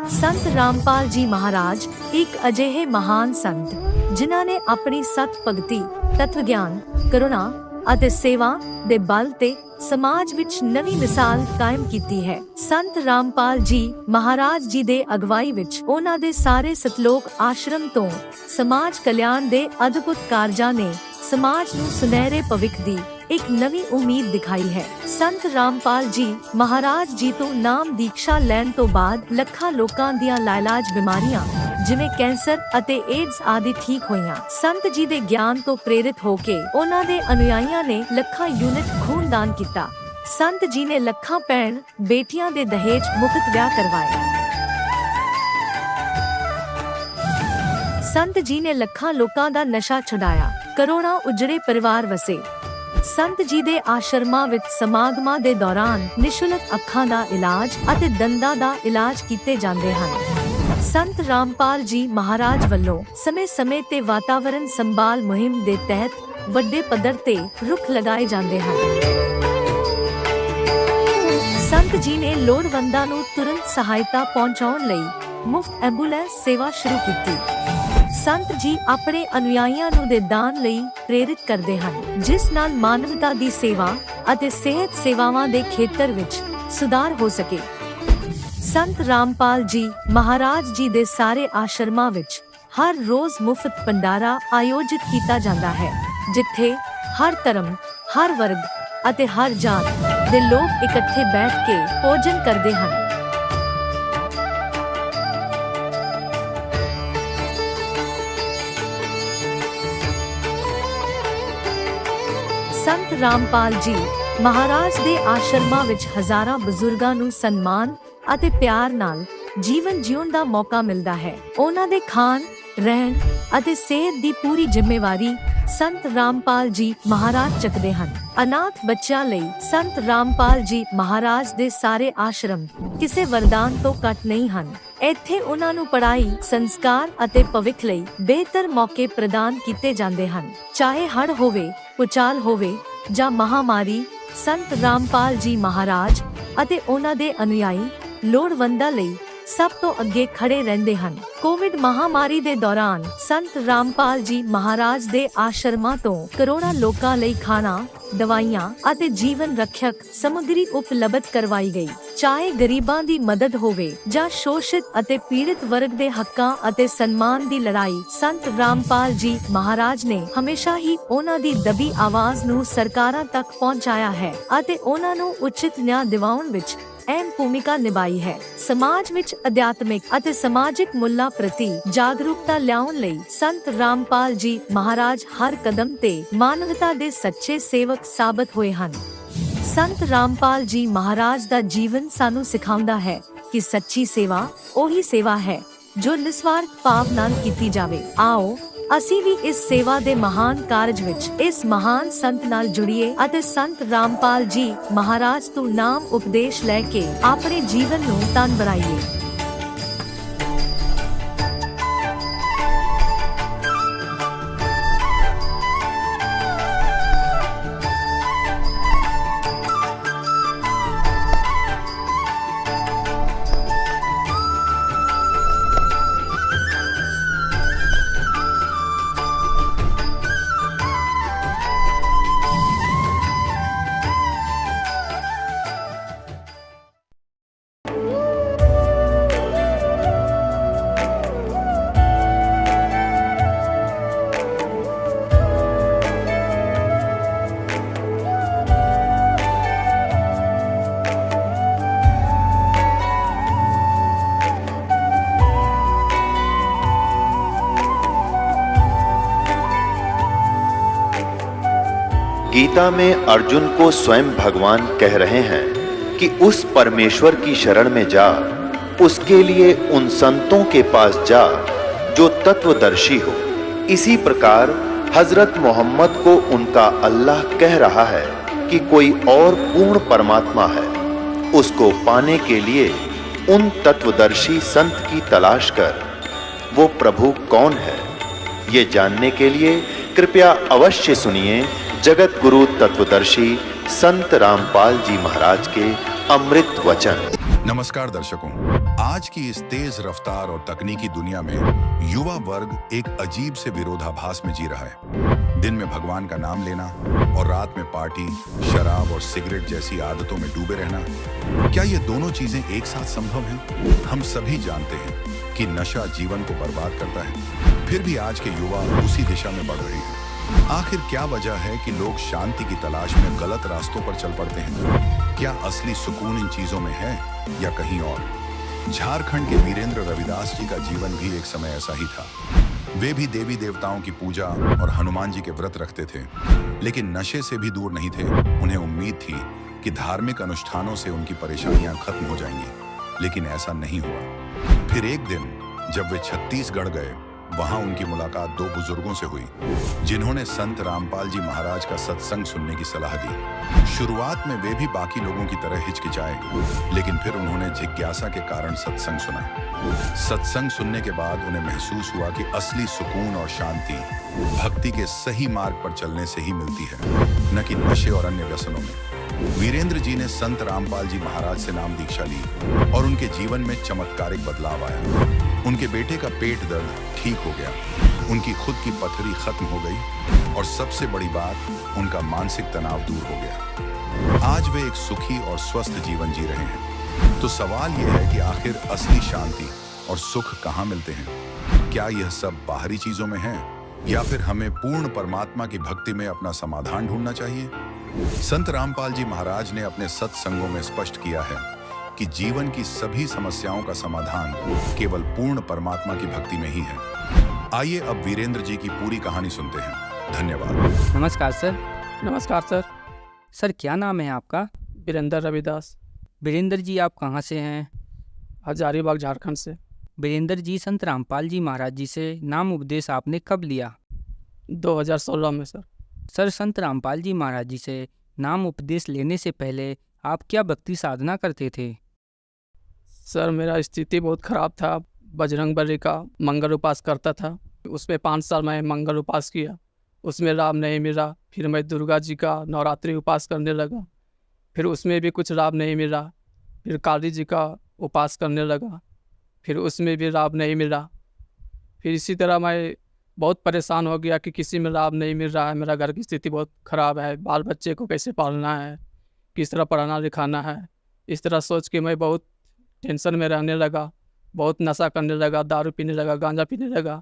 संत रामपाल जी महाराज एक अजिहे महान संत जिन्हां ने अपनी सत भगती, तत्व ज्ञान, करुणा ਅਤੇ सेवा ਦੇ ਬਲ ਤੇ ਸਮਾਜ ਵਿੱਚ ਨਵੀਂ ਮਿਸਾਲ ਕਾਇਮ ਕੀਤੀ ਹੈ। ਸੰਤ ਰਾਮਪਾਲ ਜੀ ਮਹਾਰਾਜ ਜੀ ਦੇ ਅਗਵਾਈ ਵਿੱਚ ਉਹਨਾਂ ਦੇ ਸਾਰੇ ਸਤਲੋਕ ਆਸ਼ਰਮ ਤੋਂ ਸਮਾਜ ਕਲਿਆਣ ਦੇ ਅਦਭੁਤ ਕਾਰਜਾਂ ਨੇ ਸਮਾਜ ਨੂੰ ਸੁਨਹਿਰੇ ਭਵਿੱਖ ਦੀ ਇੱਕ ਨਵੀਂ ਉਮੀਦ ਦਿਖਾਈ ਹੈ। ਸੰਤ ਰਾਮਪਾਲ ਜੀ ਮਹਾਰਾਜ ਜੀ ਤੋਂ ਨਾਮ ਦੀਕਸ਼ਾ ਲੈਣ ਤੋਂ ਬਾਅਦ ਲੱਖਾਂ ਲੋਕਾਂ ਦੀਆਂ ਲਾਇਲਾਜ ਬਿਮਾਰੀਆਂ ਜਿਵੇਂ ਕੈਂਸਰ ਅਤੇ ਏਡਜ਼ ਆਦਿ ਠੀਕ ਹੋਈਆਂ। ਸੰਤ ਜੀ ਦੇ ਗਿਆਨ ਤੋਂ ਪ੍ਰੇਰਿਤ ਹੋ ਕੇ ਉਹਨਾਂ ਦੇ ਅਨੁਯਾਈਆਂ ਨੇ ਲੱਖਾਂ ਯੂਨਿਟ ਖੂਨ ਦਾਨ ਕੀਤਾ। ਸੰਤ ਜੀ ਨੇ ਲੱਖਾਂ ਭੈਣ ਬੇਟੀਆਂ ਦੇ ਦਹੇਜ ਮੁਫਤ ਵਿਆਹ ਕਰਵਾਏ। ਸੰਤ ਜੀ ਨੇ ਲੱਖਾਂ ਲੋਕਾਂ ਦਾ ਨਸ਼ਾ ਛੁਡਾਇਆ, ਕਰੋੜਾਂ ਉਜੜੇ ਪਰਿਵਾਰ ਵਸੇ। ਸੰਤ ਜੀ ਦੇ ਆਸ਼ਰਮਾਂ ਵਿੱਚ ਸਮਾਗਮਾਂ ਦੇ ਦੌਰਾਨ ਨਿਸ਼ੁਲਕ ਅੱਖਾਂ ਦਾ ਇਲਾਜ ਅਤੇ ਦੰਦਾਂ ਦਾ ਇਲਾਜ ਕੀਤੇ ਜਾਂਦੇ ਹਨ। ਸੰਤ ਰਾਮਪਾਲ ਜੀ ਮਹਾਰਾਜ ਵੱਲੋਂ ਸਮੇਂ-ਸਮੇਂ ਤੇ ਵਾਤਾਵਰਣ ਸੰਭਾਲ ਮੁਹਿੰਮ ਦੇ ਤਹਿਤ ਵੱਡੇ ਪੱਧਰ ਤੇ ਰੁੱਖ ਲਗਾਏ ਜਾਂਦੇ ਹਨ। ਸੰਤ ਜੀ ਨੇ ਲੋੜਵੰਦਾਂ ਨੂੰ ਤੁਰੰਤ ਸਹਾਇਤਾ ਪਹੁੰਚਾਉਣ ਲਈ ਮੁਫਤ ਐਂਬੂਲੈਂਸ ਸੇਵਾ ਸ਼ੁਰੂ ਕੀਤੀ। ਸੰਤ ਜੀ ਆਪਣੇ ਅਨੁਯਾਈਆਂ ਨੂੰ ਦੇ ਦਾਨ ਲਈ ਪ੍ਰੇਰਿਤ ਕਰਦੇ ਹਨ, ਜਿਸ ਨਾਲ ਮਾਨਵਤਾ ਦੀ ਸੇਵਾ ਅਤੇ ਸਿਹਤ ਸੇਵਾਵਾਂ ਦੇ ਖੇਤਰ ਵਿੱਚ ਸੁਧਾਰ ਹੋ ਸਕੇ। ਸੰਤ ਰਾਮਪਾਲ ਜੀ ਮਹਾਰਾਜ ਜੀ ਦੇ ਸਾਰੇ ਆਸ਼ਰਮਾਂ ਵਿੱਚ ਹਰ ਰੋਜ਼ ਮੁਫਤ ਭੰਡਾਰਾ ਆਯੋਜਿਤ ਕੀਤਾ ਜਾਂਦਾ ਹੈ, ਜਿੱਥੇ ਹਰ ਧਰਮ, ਹਰ ਵਰਗ ਅਤੇ ਹਰ ਜਾਤ ਦੇ ਲੋਕ ਇਕੱਠੇ ਬੈਠ ਕੇ ਭੋਜਨ ਕਰਦੇ ਹਨ। ਸੰਤ ਰਾਮਪਾਲ ਜੀ ਮਹਾਰਾਜ ਦੇ ਆਸ਼ਰਮਾਂ ਵਿੱਚ ਹਜ਼ਾਰਾਂ ਬਜ਼ੁਰਗਾਂ ਨੂੰ ਸਨਮਾਨ ਅਤੇ ਪਿਆਰ ਨਾਲ ਜੀਵਨ ਜਿਉਣ ਦਾ ਮੌਕਾ ਮਿਲਦਾ ਹੈ। ਉਹਨਾਂ ਦੇ ਖਾਣ, ਰਹਿਣ ਅਤੇ ਸਿਹਤ ਦੀ ਪੂਰੀ ਜ਼ਿੰਮੇਵਾਰੀ ਸੰਤ ਰਾਮਪਾਲ ਜੀ ਮਹਾਰਾਜ ਚੱਕਦੇ ਹਨ। ਅਨਾਥ ਬੱਚਿਆਂ ਲਈ ਸੰਤ ਰਾਮਪਾਲ ਜੀ ਮਹਾਰਾਜ ਦੇ ਸਾਰੇ ਆਸ਼ਰਮ ਕਿਸੇ ਵਰਦਾਨ ਤੋਂ ਘੱਟ ਨਹੀਂ ਹਨ। ਇੱਥੇ ਉਹਨਾਂ ਨੂੰ ਪੜ੍ਹਾਈ, ਸੰਸਕਾਰ ਅਤੇ ਭਵਿੱਖ ਲਈ ਬਿਹਤਰ ਮੌਕੇ ਪ੍ਰਦਾਨ ਕੀਤੇ ਜਾਂਦੇ ਹਨ। ਚਾਹੇ ਹੜ੍ਹ ਹੋਵੇ, ਭੂਚਾਲ ਹੋਵੇ ਜਾਂ ਮਹਾਮਾਰੀ, ਸੰਤ ਰਾਮਪਾਲ ਜੀ ਮਹਾਰਾਜ ਅਤੇ ਉਹਨਾਂ ਦੇ ਅਨੁਯਾਈ ਲੋੜਵੰਦਾਂ ਲਈ ਸਭ ਤੋਂ ਅੱਗੇ ਖੜੇ ਰਹਿੰਦੇ ਹਨ। ਕੋਵਿਡ ਮਹਾਮਾਰੀ ਦੇ ਦੌਰਾਨ ਸੰਤ ਰਾਮਪਾਲ ਜੀ ਮਹਾਰਾਜ ਦੇ ਆਸ਼ਰਮਾਂ ਤੋਂ ਕਰੋੜਾਂ ਲੋਕਾਂ ਲਈ ਖਾਣਾ, ਦਵਾਈਆਂ ਅਤੇ ਜੀਵਨ ਰੱਖਿਅਕ ਸਮੱਗਰੀ ਉਪਲਬਧ ਕਰਵਾਈ ਗਈ। ਚਾਹੇ ਗਰੀਬਾਂ ਦੀ ਮਦਦ ਹੋਵੇ ਜਾਂ ਸ਼ੋਸ਼ਿਤ ਅਤੇ ਪੀੜਿਤ ਵਰਗ ਦੇ ਹੱਕਾਂ ਅਤੇ ਸਨਮਾਨ ਦੀ ਲੜਾਈ, ਸੰਤ ਰਾਮਪਾਲ ਜੀ ਮਹਾਰਾਜ ਨੇ ਹਮੇਸ਼ਾ ਹੀ ਉਹਨਾਂ ਦੀ ਦਬੀ ਆਵਾਜ਼ ਨੂੰ ਸਰਕਾਰਾਂ ਤੱਕ ਪਹੁੰਚਾਇਆ ਹੈ ਅਤੇ ਉਹਨਾਂ ਨੂੰ ਉਚਿਤ ਨਿਆਂ ਦਿਵਾਉਣ ਵਿੱਚ ਅਹਿਮ ਭੂਮਿਕਾ ਨਿਭਾਈ ਹੈ। ਸਮਾਜ ਵਿੱਚ ਅਧਿਆਤਮਿਕ ਅਤੇ ਸਮਾਜਿਕ ਮੁੱਲਾਂ ਪ੍ਰਤੀ ਜਾਗਰੂਕਤਾ ਲਿਆਉਣ ਲਈ ਸੰਤ ਰਾਮਪਾਲ ਜੀ ਮਹਾਰਾਜ ਹਰ ਕਦਮ ਤੇ ਮਾਨਵਤਾ ਦੇ ਸੱਚੇ ਸੇਵਕ ਸਾਬਤ ਹੋਏ ਹਨ। ਸੰਤ ਰਾਮਪਾਲ ਜੀ ਮਹਾਰਾਜ ਦਾ ਜੀਵਨ ਸਾਨੂੰ ਸਿਖਾਉਂਦਾ ਹੈ ਕਿ ਸੱਚੀ ਸੇਵਾ ਉਹੀ ਸੇਵਾ ਹੈ ਜੋ ਨਿਸਵਾਰਥ ਭਾਵ ਨਾਲ ਕੀਤੀ ਜਾਵੇ। ਆਓ ਅਸੀਂ ਵੀ ਇਸ ਸੇਵਾ ਦੇ ਮਹਾਨ ਕਾਰਜ ਵਿੱਚ ਇਸ ਮਹਾਨ ਸੰਤ ਨਾਲ ਜੁੜੀਏ ਅਤੇ ਸੰਤ ਰਾਮਪਾਲ ਜੀ ਮਹਾਰਾਜ ਤੋਂ ਨਾਮ ਉਪਦੇਸ਼ ਲੈ ਕੇ ਆਪਣੇ ਜੀਵਨ ਨੂੰ ਧਨ ਬਣਾਈਏ। गीता में अर्जुन को स्वयं भगवान कह रहे हैं कि उस परमेश्वर की शरण में जा, उसके लिए उन संतों के पास जा जो तत्वदर्शी हो। इसी प्रकार हजरत मोहम्मद को उनका अल्लाह कह रहा है कि कोई और पूर्ण परमात्मा है, उसको पाने के लिए उन तत्वदर्शी संत की तलाश कर। वो प्रभु कौन है, ये जानने के लिए कृपया अवश्य सुनिए जगत गुरु तत्वदर्शी संत रामपाल जी महाराज के अमृत वचन। नमस्कार दर्शकों, आज की इस तेज रफ्तार और तकनीकी दुनिया में युवा वर्ग एक अजीब से विरोधाभास में जी रहा है। दिन में भगवान का नाम लेना और रात में पार्टी, शराब और सिगरेट जैसी आदतों में डूबे रहना, क्या ये दोनों चीजें एक साथ संभव हैं? हम सभी जानते हैं कि नशा जीवन को बर्बाद करता है, फिर भी आज के युवा उसी दिशा में बढ़ रहे हैं। आखिर क्या वजह है कि लोग शांति की तलाश में गलत रास्तों पर चल पड़ते हैं? क्या असली सुकून इन चीजों में है या कहीं और? झारखंड के वीरेंद्र रविदास जी का जीवन भी एक समय ऐसा ही था। वे भी देवी देवताओं की पूजा और हनुमान जी के व्रत रखते थे, लेकिन नशे से भी दूर नहीं थे। उन्हें उम्मीद थी कि धार्मिक अनुष्ठानों से उनकी परेशानियां खत्म हो जाएंगी, लेकिन ऐसा नहीं हुआ। फिर एक दिन जब वे छत्तीसगढ़ गए, वहां उनकी मुलाकात दो बुजुर्गों से हुई, जिन्होंने संत रामपाल जी महाराज का सत्संग सुनने की सलाह दी। शुरुआत में वे भी बाकी लोगों की तरह हिचकिचाए, लेकिन फिर उन्होंने जिज्ञासा के कारण सत्संग सुना। सत्संग सुनने के बाद उन्हें महसूस हुआ कि असली सुकून और शांति भक्ति के सही मार्ग पर चलने से ही मिलती है, न कि नशे और अन्य व्यसनों में। वीरेंद्र जी ने संत रामपाल जी महाराज से नाम दीक्षा ली और उनके जीवन में चमत्कारिक बदलाव आया। उनके बेटे का पेट दर्द ठीक हो गया, उनकी खुद की पथरी खत्म हो गई और सबसे बड़ी बात, उनका मानसिक तनाव दूर हो गया। आज वे एक सुखी और स्वस्थ जीवन जी रहे हैं। तो सवाल यह है कि आखिर असली शांति और सुख कहाँ मिलते हैं? क्या यह सब बाहरी चीजों में है या फिर हमें पूर्ण परमात्मा की भक्ति में अपना समाधान ढूंढना चाहिए? संत रामपाल जी महाराज ने अपने सत्संगों में स्पष्ट किया है कि जीवन की सभी समस्याओं का समाधान केवल पूर्ण परमात्मा की भक्ति में ही है। आइए अब वीरेंद्र जी की पूरी कहानी सुनते हैं। धन्यवाद। नमस्कार सर। नमस्कार सर। सर क्या नाम है आपका? वीरेंद्र रविदास। वीरेंद्र जी आप कहाँ से हैं? हजारीबाग झारखंड से। वीरेंद्र जी, संत रामपाल जी महाराज जी से नाम उपदेश आपने कब लिया? 2016 में सर। सर, संत रामपाल जी महाराज जी से नाम उपदेश लेने से पहले आप क्या भक्ति साधना करते थे? सर मेरा स्थिति बहुत ख़राब था। बजरंगबली का मंगल उपास करता था। उसमें 5 साल मैं मंगल उपास किया, उसमें लाभ नहीं मिला। फिर मैं दुर्गा जी का नवरात्रि उपास करने लगा, फिर उसमें भी कुछ लाभ नहीं मिला। फिर काली जी का उपास करने लगा, फिर उसमें भी लाभ नहीं मिला। फिर इसी तरह मैं बहुत परेशान हो गया कि किसी में लाभ नहीं मिल रहा है। मेरा घर की स्थिति बहुत ख़राब है, बाल बच्चे को कैसे पालना है, किस तरह पढ़ाना लिखाना है। इस तरह सोच के मैं बहुत टेंशन में रहने लगा, बहुत नशा करने लगा, दारू पीने लगा, गांजा पीने लगा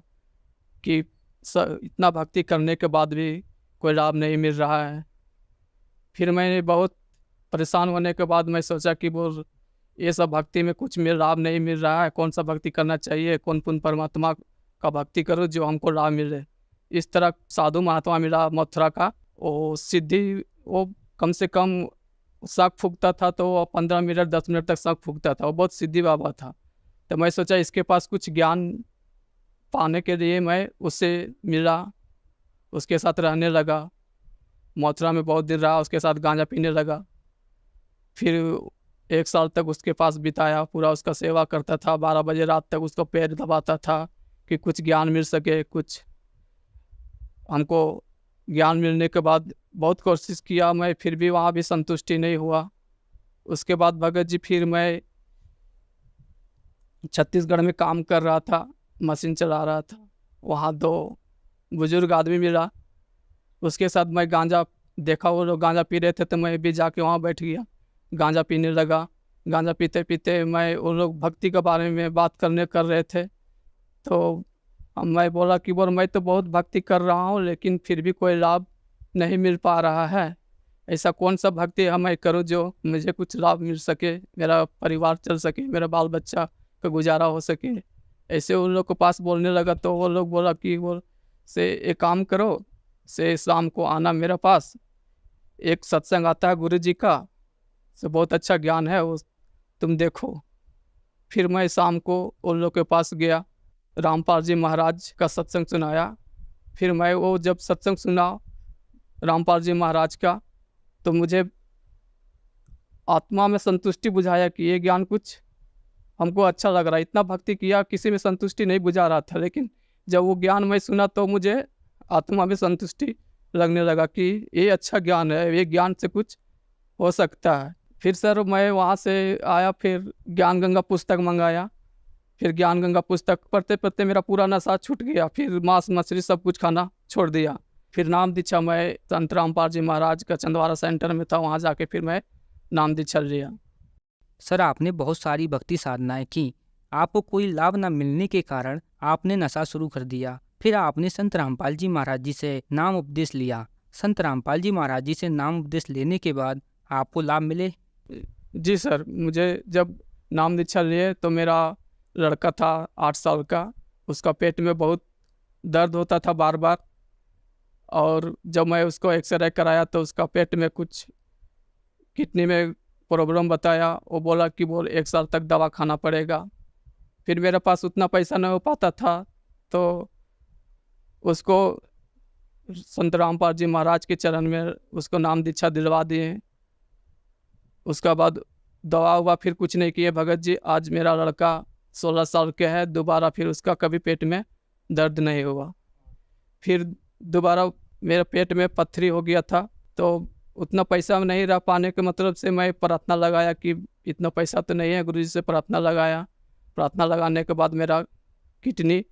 कि इतना भक्ति करने के बाद भी कोई लाभ नहीं मिल रहा है। फिर मैंने बहुत परेशान होने के बाद मैं सोचा कि वो ये सब भक्ति में कुछ में लाभ नहीं मिल रहा है, कौन सा भक्ति करना चाहिए, कौन परमात्मा का भक्ति करो जो हमको लाभ मिले। इस तरह साधु महात्मा मिला मथुरा का, वो सिद्धि, वो कम से कम शंख फूंकता था तो वो 15 मिनट 10 मिनट तक शंख फूंकता था। वो बहुत सिद्धि बाबा था। तो मैं सोचा इसके पास कुछ ज्ञान पाने के लिए मैं उससे मिला, उसके साथ रहने लगा। मथुरा में बहुत दिन रहा, उसके साथ गांजा पीने लगा। फिर 1 साल तक उसके पास बिताया, पूरा उसका सेवा करता था। 12 बजे रात तक उसको पैर दबाता था कि कुछ ज्ञान मिल सके। कुछ हमको ज्ञान मिलने के बाद बहुत कोशिश किया मैं, फिर भी वहाँ भी संतुष्टि नहीं हुआ। उसके बाद भगत जी, फिर मैं छत्तीसगढ़ में काम कर रहा था, मशीन चला रहा था। वहाँ 2 बुजुर्ग आदमी मिला, उसके साथ मैं गांजा देखा, वो लोग गांजा पी रहे थे तो मैं भी जाके वहाँ बैठ गया, गांजा पीने लगा। गांजा पीते पीते मैं, उन लोग भक्ति के बारे में बात कर रहे थे। तो मैं बोला कि मैं तो बहुत भक्ति कर रहा हूँ लेकिन फिर भी कोई लाभ नहीं मिल पा रहा है। ऐसा कौन सा भक्ति मैं करूँ जो मुझे कुछ लाभ मिल सके, मेरा परिवार चल सके, मेरा बाल बच्चा का गुजारा हो सके। ऐसे उन लोग के पास बोलने लगा तो वो लोग बोला कि वो से एक काम करो, से शाम को आना मेरे पास, एक सत्संग आता है गुरु जी का, से बहुत अच्छा ज्ञान है वो, तुम देखो। फिर मैं शाम को उन लोग के पास गया, रामपाल जी महाराज का सत्संग सुनाया। फिर मैं वो जब सत्संग सुना रामपाल जी महाराज का, तो मुझे आत्मा में संतुष्टि बुझाया कि ये ज्ञान कुछ हमको अच्छा लग रहा है। इतना भक्ति किया, किसी में संतुष्टि नहीं बुझा रहा था, लेकिन जब वो ज्ञान मैं सुना तो मुझे आत्मा में संतुष्टि लगने लगा कि ये अच्छा ज्ञान है, ये ज्ञान से कुछ हो सकता है। फिर सर मैं वहाँ से आया, फिर ज्ञान गंगा पुस्तक मंगाया, फिर ज्ञान गंगा पुस्तक पढ़ते पढ़ते मेरा पूरा नशा छूट गया। फिर मांस मछली सब कुछ खाना छोड़ दिया। फिर नाम दीक्षा मैं संत रामपाल जी महाराज का चंदवारा सेंटर में था, वहाँ जाके फिर मैं नाम दीक्षा लिया। सर, आपने बहुत सारी भक्ति साधनाएं की, आपको कोई लाभ न मिलने के कारण आपने नशा शुरू कर दिया। फिर आपने संत रामपाल जी महाराज जी से नाम उपदेश लिया। संत रामपाल जी महाराज जी से नाम उपदेश लेने के बाद आपको लाभ मिले? जी सर, मुझे जब नाम दीक्षा लिए तो मेरा लड़का था 8 साल का, उसका पेट में बहुत दर्द होता था बार बार। और जब मैं उसको एक्सरे कराया तो उसका पेट में कुछ किडनी में प्रॉब्लम बताया। वो बोला कि 1 साल तक दवा खाना पड़ेगा। फिर मेरे पास उतना पैसा नहीं हो पाता था, तो उसको संत रामपाल जी महाराज के चरण में उसको नाम दीक्षा दिलवा दिए। उसका बाद दवा हुआ, फिर कुछ नहीं किए भगत जी। आज मेरा लड़का 16 साल के है, दोबारा फिर उसका कभी पेट में दर्द नहीं हुआ। फिर दोबारा मेरे पेट में पत्थरी हो गया था, तो उतना पैसा नहीं रह पाने के मतलब से मैं प्रार्थना लगाया कि इतना पैसा तो नहीं है। गुरुजी से प्रार्थना लगाया। प्रार्थना लगाने के बाद मेरा किडनी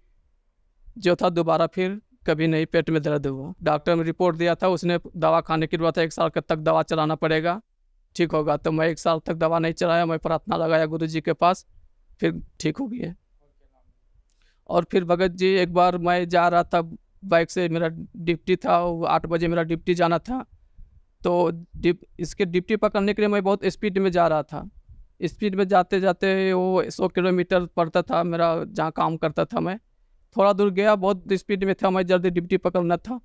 जो था दोबारा फिर कभी नहीं पेट में दर्द हुआ। डॉक्टर में रिपोर्ट दिया था, उसने दवा खाने की जरूरत है, 1 साल तक दवा चलाना पड़ेगा, ठीक होगा। तो मैं 1 साल तक दवा नहीं चलाया, मैं प्रार्थना लगाया गुरुजी के पास, फिर ठीक हो गया। और फिर भगत जी एक बार मैं जा रहा था बाइक से, मेरा ड्यूटी था, 8 बजे मेरा ड्यूटी जाना था। तो इसके ड्यूटी पकड़ने के लिए मैं बहुत स्पीड में जा रहा था। स्पीड में जाते जाते वो 100 किलोमीटर पड़ता था मेरा, जहाँ काम करता था मैं। थोड़ा दूर गया, बहुत स्पीड में था मैं, जल्दी ड्यूटी पकड़ना था।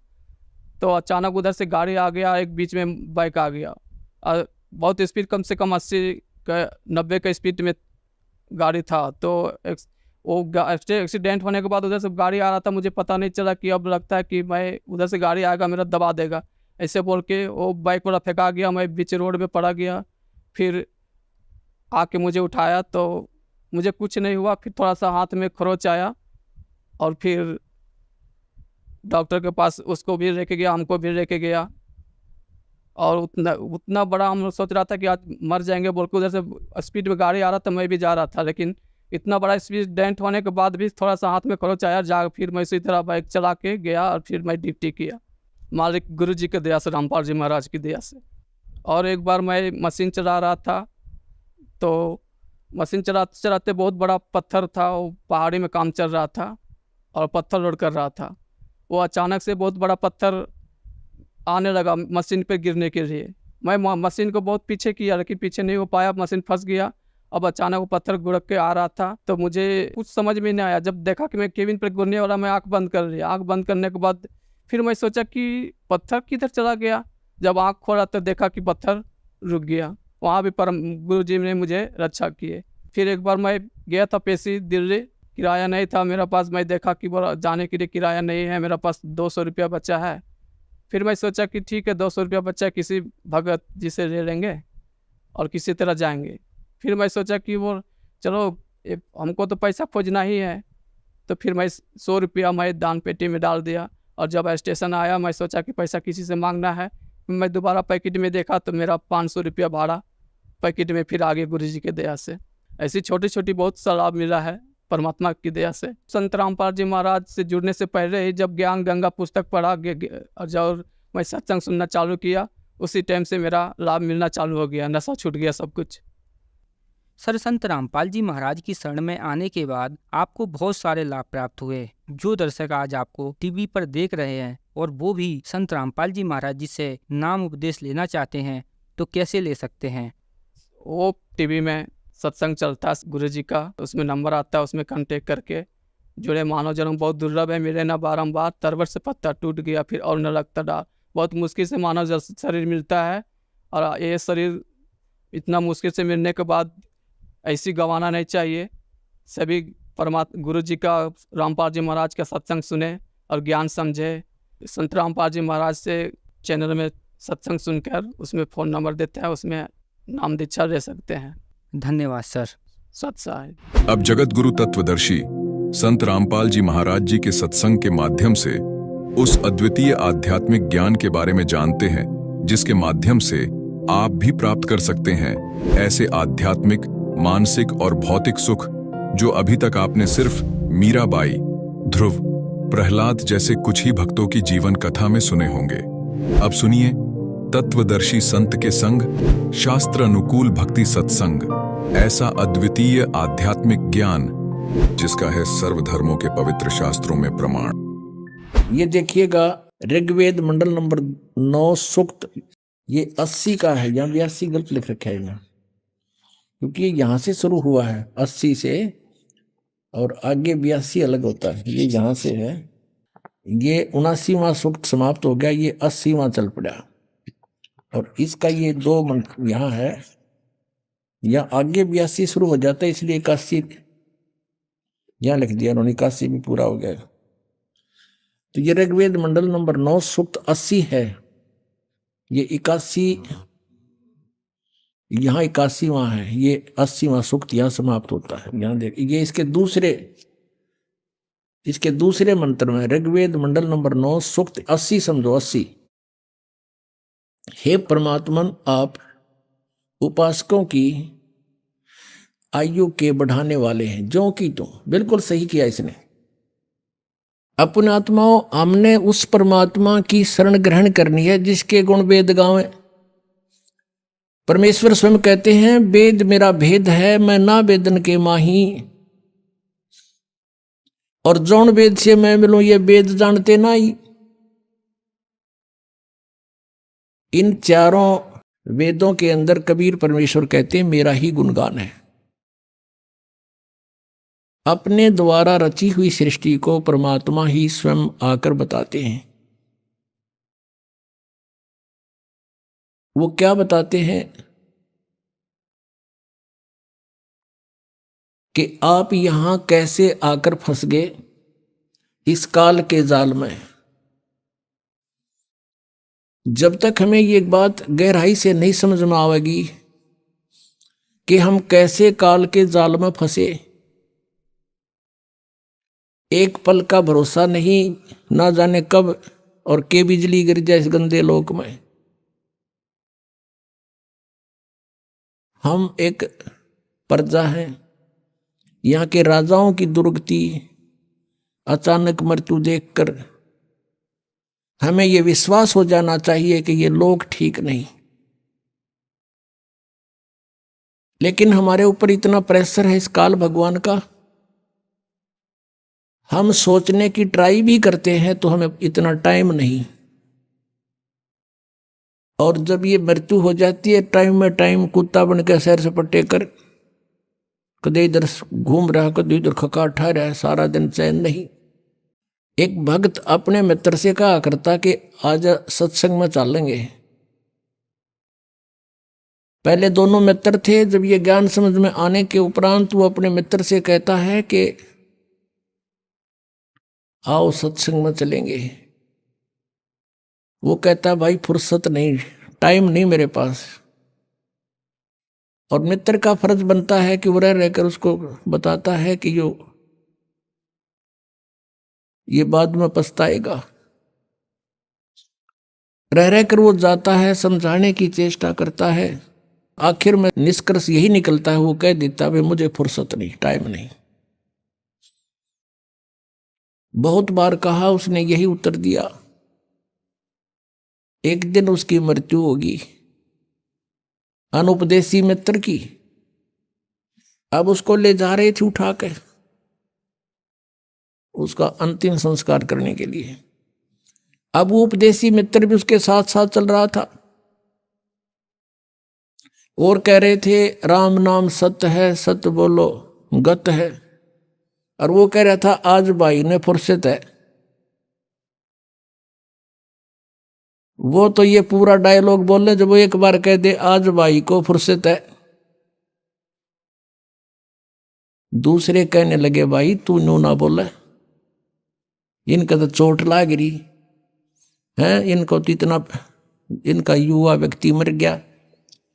तो अचानक उधर से गाड़ी आ गया, एक बीच में बाइक आ गया। बहुत स्पीड, कम से कम 80 का 90 का स्पीड में गाड़ी था। तो वो एक्सीडेंट होने के बाद उधर से गाड़ी आ रहा था, मुझे पता नहीं चला कि अब लगता है कि मैं उधर से गाड़ी आएगा मेरा दबा देगा, ऐसे बोल के वो बाइक वाला फेंका गया। मैं बीच रोड में पड़ा गया। फिर आके मुझे उठाया तो मुझे कुछ नहीं हुआ। फिर थोड़ा सा हाथ में खरोच आया और फिर डॉक्टर के पास उसको भी लेके गया, हमको भी लेके गया। और उतना बड़ा हम सोच रहा था कि आज मर जाएंगे बोल के, उधर से स्पीड में गाड़ी आ रहा था, मैं भी जा रहा था। लेकिन इतना बड़ा स्पीड डेंट होने के बाद भी थोड़ा सा हाथ में खरोच आया। जा फिर मैं इसी तरह बाइक चला के गया और फिर मैं ड्यूटी किया, मालिक गुरु जी के दया से, रामपाल जी महाराज की दया से। और एक बार मैं मशीन चला रहा था, तो मशीन चलाते चलाते बहुत बड़ा पत्थर था, वो पहाड़ी में काम चल रहा था और पत्थर लोड कर रहा था। वो अचानक से बहुत बड़ा पत्थर आने लगा मशीन पे गिरने के लिए। मैं मशीन को बहुत पीछे किया, लेकिन पीछे नहीं हो पाया, मशीन फंस गया। अब अचानक वो पत्थर गुड़क के आ रहा था, तो मुझे कुछ समझ में नहीं आया। जब देखा कि मैं केबिन पर गिरने वाला, मैं आँख बंद कर लिया। आँख बंद करने के बाद फिर मैं सोचा कि पत्थर किधर चला गया। जब आँख खोला तो देखा कि पत्थर रुक गया। वहाँ भी परम गुरु जी ने मुझे रक्षा किए। फिर एक बार मैं गया था पेशी दिल्ली, किराया नहीं था मेरा पास। मैं देखा कि बोला जाने के लिए किराया नहीं है मेरा पास, 200 रुपया बचा है। फिर मैं सोचा कि ठीक है, 200 रुपया बचा, किसी भगत जी से ले लेंगे और किसी तरह जाएंगे। फिर मैं सोचा कि वो चलो हमको तो पैसा खोजना ही है। तो फिर मैं 100 रुपया मैं दान पेटी में डाल दिया। और जब स्टेशन आया, मैं सोचा कि पैसा किसी से मांगना है। मैं दोबारा पैकेट में देखा तो मेरा 500 रुपया भाड़ा पैकेट में फिर आगे गुरु जी के दया से। ऐसी छोटी छोटी बहुत सा लाभ मिला है परमात्मा की दया से। संत रामपाल जी महाराज से जुड़ने से पहले ही जब ज्ञान गंगा पुस्तक पढ़ा और जब मैं सत्संग सुनना चालू किया, उसी टाइम से मेरा लाभ मिलना चालू हो गया, नशा छूट गया सब कुछ। सर, संत रामपाल जी महाराज की शरण में आने के बाद आपको बहुत सारे लाभ प्राप्त हुए। जो दर्शक आज आपको टीवी पर देख रहे हैं और वो भी संत रामपाल जी महाराज जी से नाम उपदेश लेना चाहते हैं, तो कैसे ले सकते हैं? वो टीवी में सत्संग चलता है गुरु जी का, उसमें नंबर आता है, उसमें कांटेक्ट करके जुड़े। मानव जन्म बहुत दुर्लभ है, मिले ना बारंबार, तरवर से पत्ता टूट गया फिर और न लगता डाल। बहुत मुश्किल से मानव शरीर मिलता है, और ये शरीर इतना मुश्किल से मिलने के बाद ऐसी गंवाना नहीं चाहिए। सभी परमात्मा गुरु जी का, रामपाल जी महाराज का सत्संग सुने और ज्ञान समझे। संत रामपाल जी महाराज से चैनल में सत्संग सुनकर उसमें फ़ोन नंबर देते हैं, उसमें नाम दीक्षा ले सकते हैं। धन्यवाद सर। सत्साय। अब जगत गुरु तत्वदर्शी संत रामपाल जी महाराज जी के सत्संग के माध्यम से उस अद्वितीय आध्यात्मिक ज्ञान के बारे में जानते हैं, जिसके माध्यम से आप भी प्राप्त कर सकते हैं ऐसे आध्यात्मिक, मानसिक और भौतिक सुख जो अभी तक आपने सिर्फ मीराबाई, ध्रुव, प्रहलाद जैसे कुछ ही भक्तों की जीवन कथा में सुने होंगे। अब सुनिए तत्वदर्शी संत के संग शास्त्र अनुकूल भक्ति सत्संग, ऐसा अद्वितीय आध्यात्मिक ज्ञान जिसका है सर्वधर्मों के पवित्र शास्त्रों में प्रमाण। ये देखिएगा ऋग्वेद मंडल नंबर 9 सूक्त, ये 80 का है, यहाँ 82 गलत लिख रखा है यहाँ, क्योंकि ये यहाँ से शुरू हुआ है 80 से और आगे 82 अलग होता है। ये यहाँ से है, ये 79वां सूक्त समाप्त हो गया, ये 80वां चल पड़ा और इसका ये 2 मंत्र यहाँ है, यहाँ आगे 82 शुरू हो जाता है, इसलिए 81 यहाँ लिख दिया उन्होंने, 81 भी पूरा हो गया। तो ये ऋग्वेद मंडल नंबर 9 सूक्त 80 है, ये 81 यहाँ 81वां है, ये 80वां सूक्त यहाँ समाप्त होता है। यहाँ देख, ये इसके दूसरे मंत्र में ऋग्वेद मंडल नंबर 9 सूक्त 80 समझो 80। हे परमात्मन, आप उपासकों की आयु के बढ़ाने वाले हैं, जो कि तो बिल्कुल सही किया इसने। अपने आत्माओं, हमने उस परमात्मा की शरण ग्रहण करनी है जिसके गुण वेद गावें। परमेश्वर स्वयं कहते हैं, वेद मेरा भेद है, मैं ना वेदन के माही, और जौन वेद से मैं मिलूं ये वेद जानते ना ही। इन चारों वेदों के अंदर कबीर परमेश्वर कहते हैं मेरा ही गुणगान है। अपने द्वारा रची हुई सृष्टि को परमात्मा ही स्वयं आकर बताते हैं। वो क्या बताते हैं कि आप यहां कैसे आकर फंस गए इस काल के जाल में। जब तक हमें ये बात गहराई से नहीं समझ में आवेगी कि हम कैसे काल के जाल में फंसे, एक पल का भरोसा नहीं, ना जाने कब और के बिजली गिर जाए इस गंदे लोक में। हम एक प्रजा हैं, यहाँ के राजाओं की दुर्गति, अचानक मृत्यु देखकर हमें ये विश्वास हो जाना चाहिए कि ये लोग ठीक नहीं। लेकिन हमारे ऊपर इतना प्रेशर है इस काल भगवान का, हम सोचने की ट्राई भी करते हैं तो हमें इतना टाइम नहीं, और जब ये मृत्यु हो जाती है टाइम में टाइम कुत्ता बन के सैर सपाटे कर, कदे इधर घूम रहा कदे इधर खकाठा रहा, सारा दिन चैन नहीं। एक भक्त अपने मित्र से कहा करता कि आज सत्संग में चलेंगे। पहले दोनों मित्र थे, जब ये ज्ञान समझ में आने के उपरांत वो अपने मित्र से कहता है कि आओ सत्संग में चलेंगे। वो कहता भाई फुर्सत नहीं, टाइम नहीं मेरे पास। और मित्र का फर्ज बनता है कि वो रह रहकर उसको बताता है कि ये बाद में पछताएगा। रह रहकर वो जाता है, समझाने की चेष्टा करता है, आखिर में निष्कर्ष यही निकलता है, वो कह देता भाई मुझे फुर्सत नहीं, टाइम नहीं। बहुत बार कहा, उसने यही उत्तर दिया। एक दिन उसकी मृत्यु होगी, अनुपदेशी मित्र की। अब उसको ले जा रहे थे उठा के उसका अंतिम संस्कार करने के लिए। अब वो उपदेशी मित्र भी उसके साथ साथ चल रहा था और कह रहे थे राम नाम सत्य है, सत्य बोलो गत है। और वो कह रहा था आज भाई ने फुर्सत है। वो तो ये पूरा डायलॉग बोले, जब वो एक बार कह दे आज भाई को फुर्सत है, दूसरे कहने लगे भाई तू नो ना बोले, इनका तो चोट लाग रही है, इनको तो इतना, इनका युवा व्यक्ति मर गया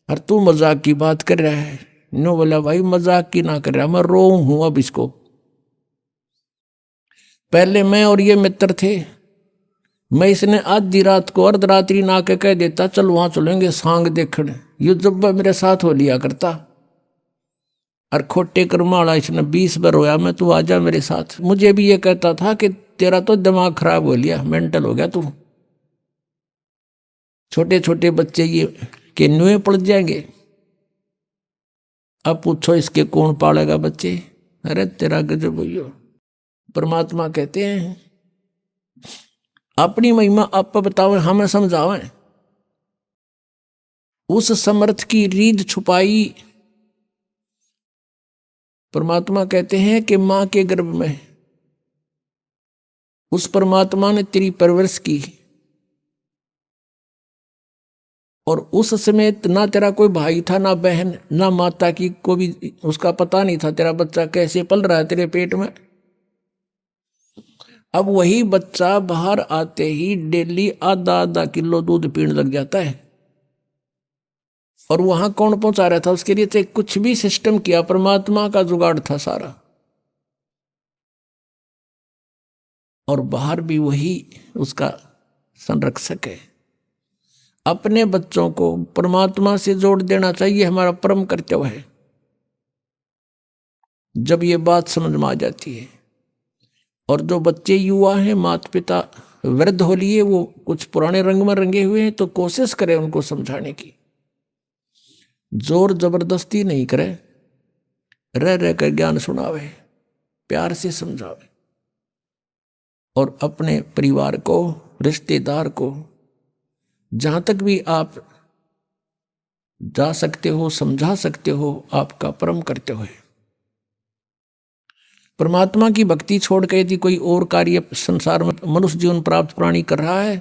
और तू मजाक की बात कर रहा है। नो बोला भाई मजाक की ना कर रहा, मैं रो हूं अब इसको। पहले मैं और ये मित्र थे, मैं इसने आधी रात को अर्धरात्रि ना के कह देता चल वहां चलेंगे सांग देखने, ये जब मेरे साथ हो लिया करता। और खोटे कर्माला इसने 20 बार रोया मैं, तू आजा मेरे साथ। मुझे भी ये कहता था कि तेरा तो दिमाग खराब हो लिया, मेंटल हो गया तू। छोटे छोटे बच्चे ये के नुए पड़ जाएंगे। अब पूछो इसके कौन पालेगा बच्चे? अरे तेरा गजब भैया। परमात्मा कहते हैं अपनी महिमा आप बताओ, हमें समझावें। उस समर्थ की रीढ़ छुपाई। परमात्मा कहते हैं कि मां के गर्भ में उस परमात्मा ने तेरी परवरिश की, और उस समय ना तेरा कोई भाई था, ना बहन, ना माता की को भी उसका पता नहीं था तेरा बच्चा कैसे पल रहा है तेरे पेट में। अब वही बच्चा बाहर आते ही डेली आधा आधा किलो दूध पीने लग जाता है। और वहां कौन पहुंचा रहा था उसके लिए? तो कुछ भी सिस्टम किया, परमात्मा का जुगाड़ था सारा। और बाहर भी वही उसका संरक्षक है। अपने बच्चों को परमात्मा से जोड़ देना चाहिए, हमारा परम कर्तव्य है। जब ये बात समझ में आ जाती है, और जो बच्चे युवा हैं, माता पिता वृद्ध हो लिए, वो कुछ पुराने रंग में रंगे हुए हैं, तो कोशिश करें उनको समझाने की। जोर जबरदस्ती नहीं करे, रह रह कर ज्ञान सुनावे, प्यार से समझावे। और अपने परिवार को, रिश्तेदार को जहां तक भी आप जा सकते हो, समझा सकते हो, आपका परम कर्तव्य है। परमात्मा की भक्ति छोड़ के यदि कोई और कार्य संसार में मनुष्य जीवन प्राप्त प्राणी कर रहा है,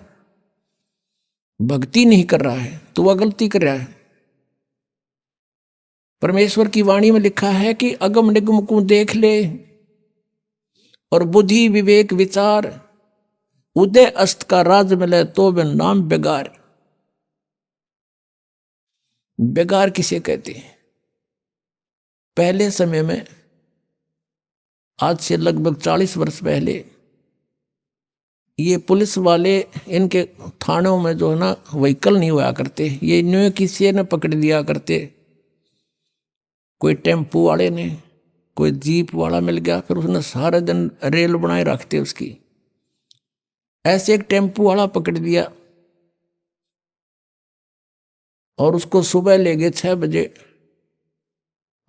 भक्ति नहीं कर रहा है, तो वह गलती कर रहा है। परमेश्वर की वाणी में लिखा है कि अगम निगम को देख ले, और बुद्धि विवेक विचार, उदय अस्त का राज मिले तो बिन नाम बेगार। बेगार किसे कहते हैं? पहले समय में, आज से लगभग 40 वर्ष पहले, ये पुलिस वाले इनके थानों में जो है ना व्हीकल नहीं हुआ करते, ये न्यू किसी ने पकड़ लिया करते। कोई टेम्पू वाले ने, कोई जीप वाला मिल गया, फिर उसने सारे दिन रेल बनाए रखते उसकी। ऐसे एक टेम्पू वाला पकड़ लिया और उसको सुबह ले गए 6 बजे,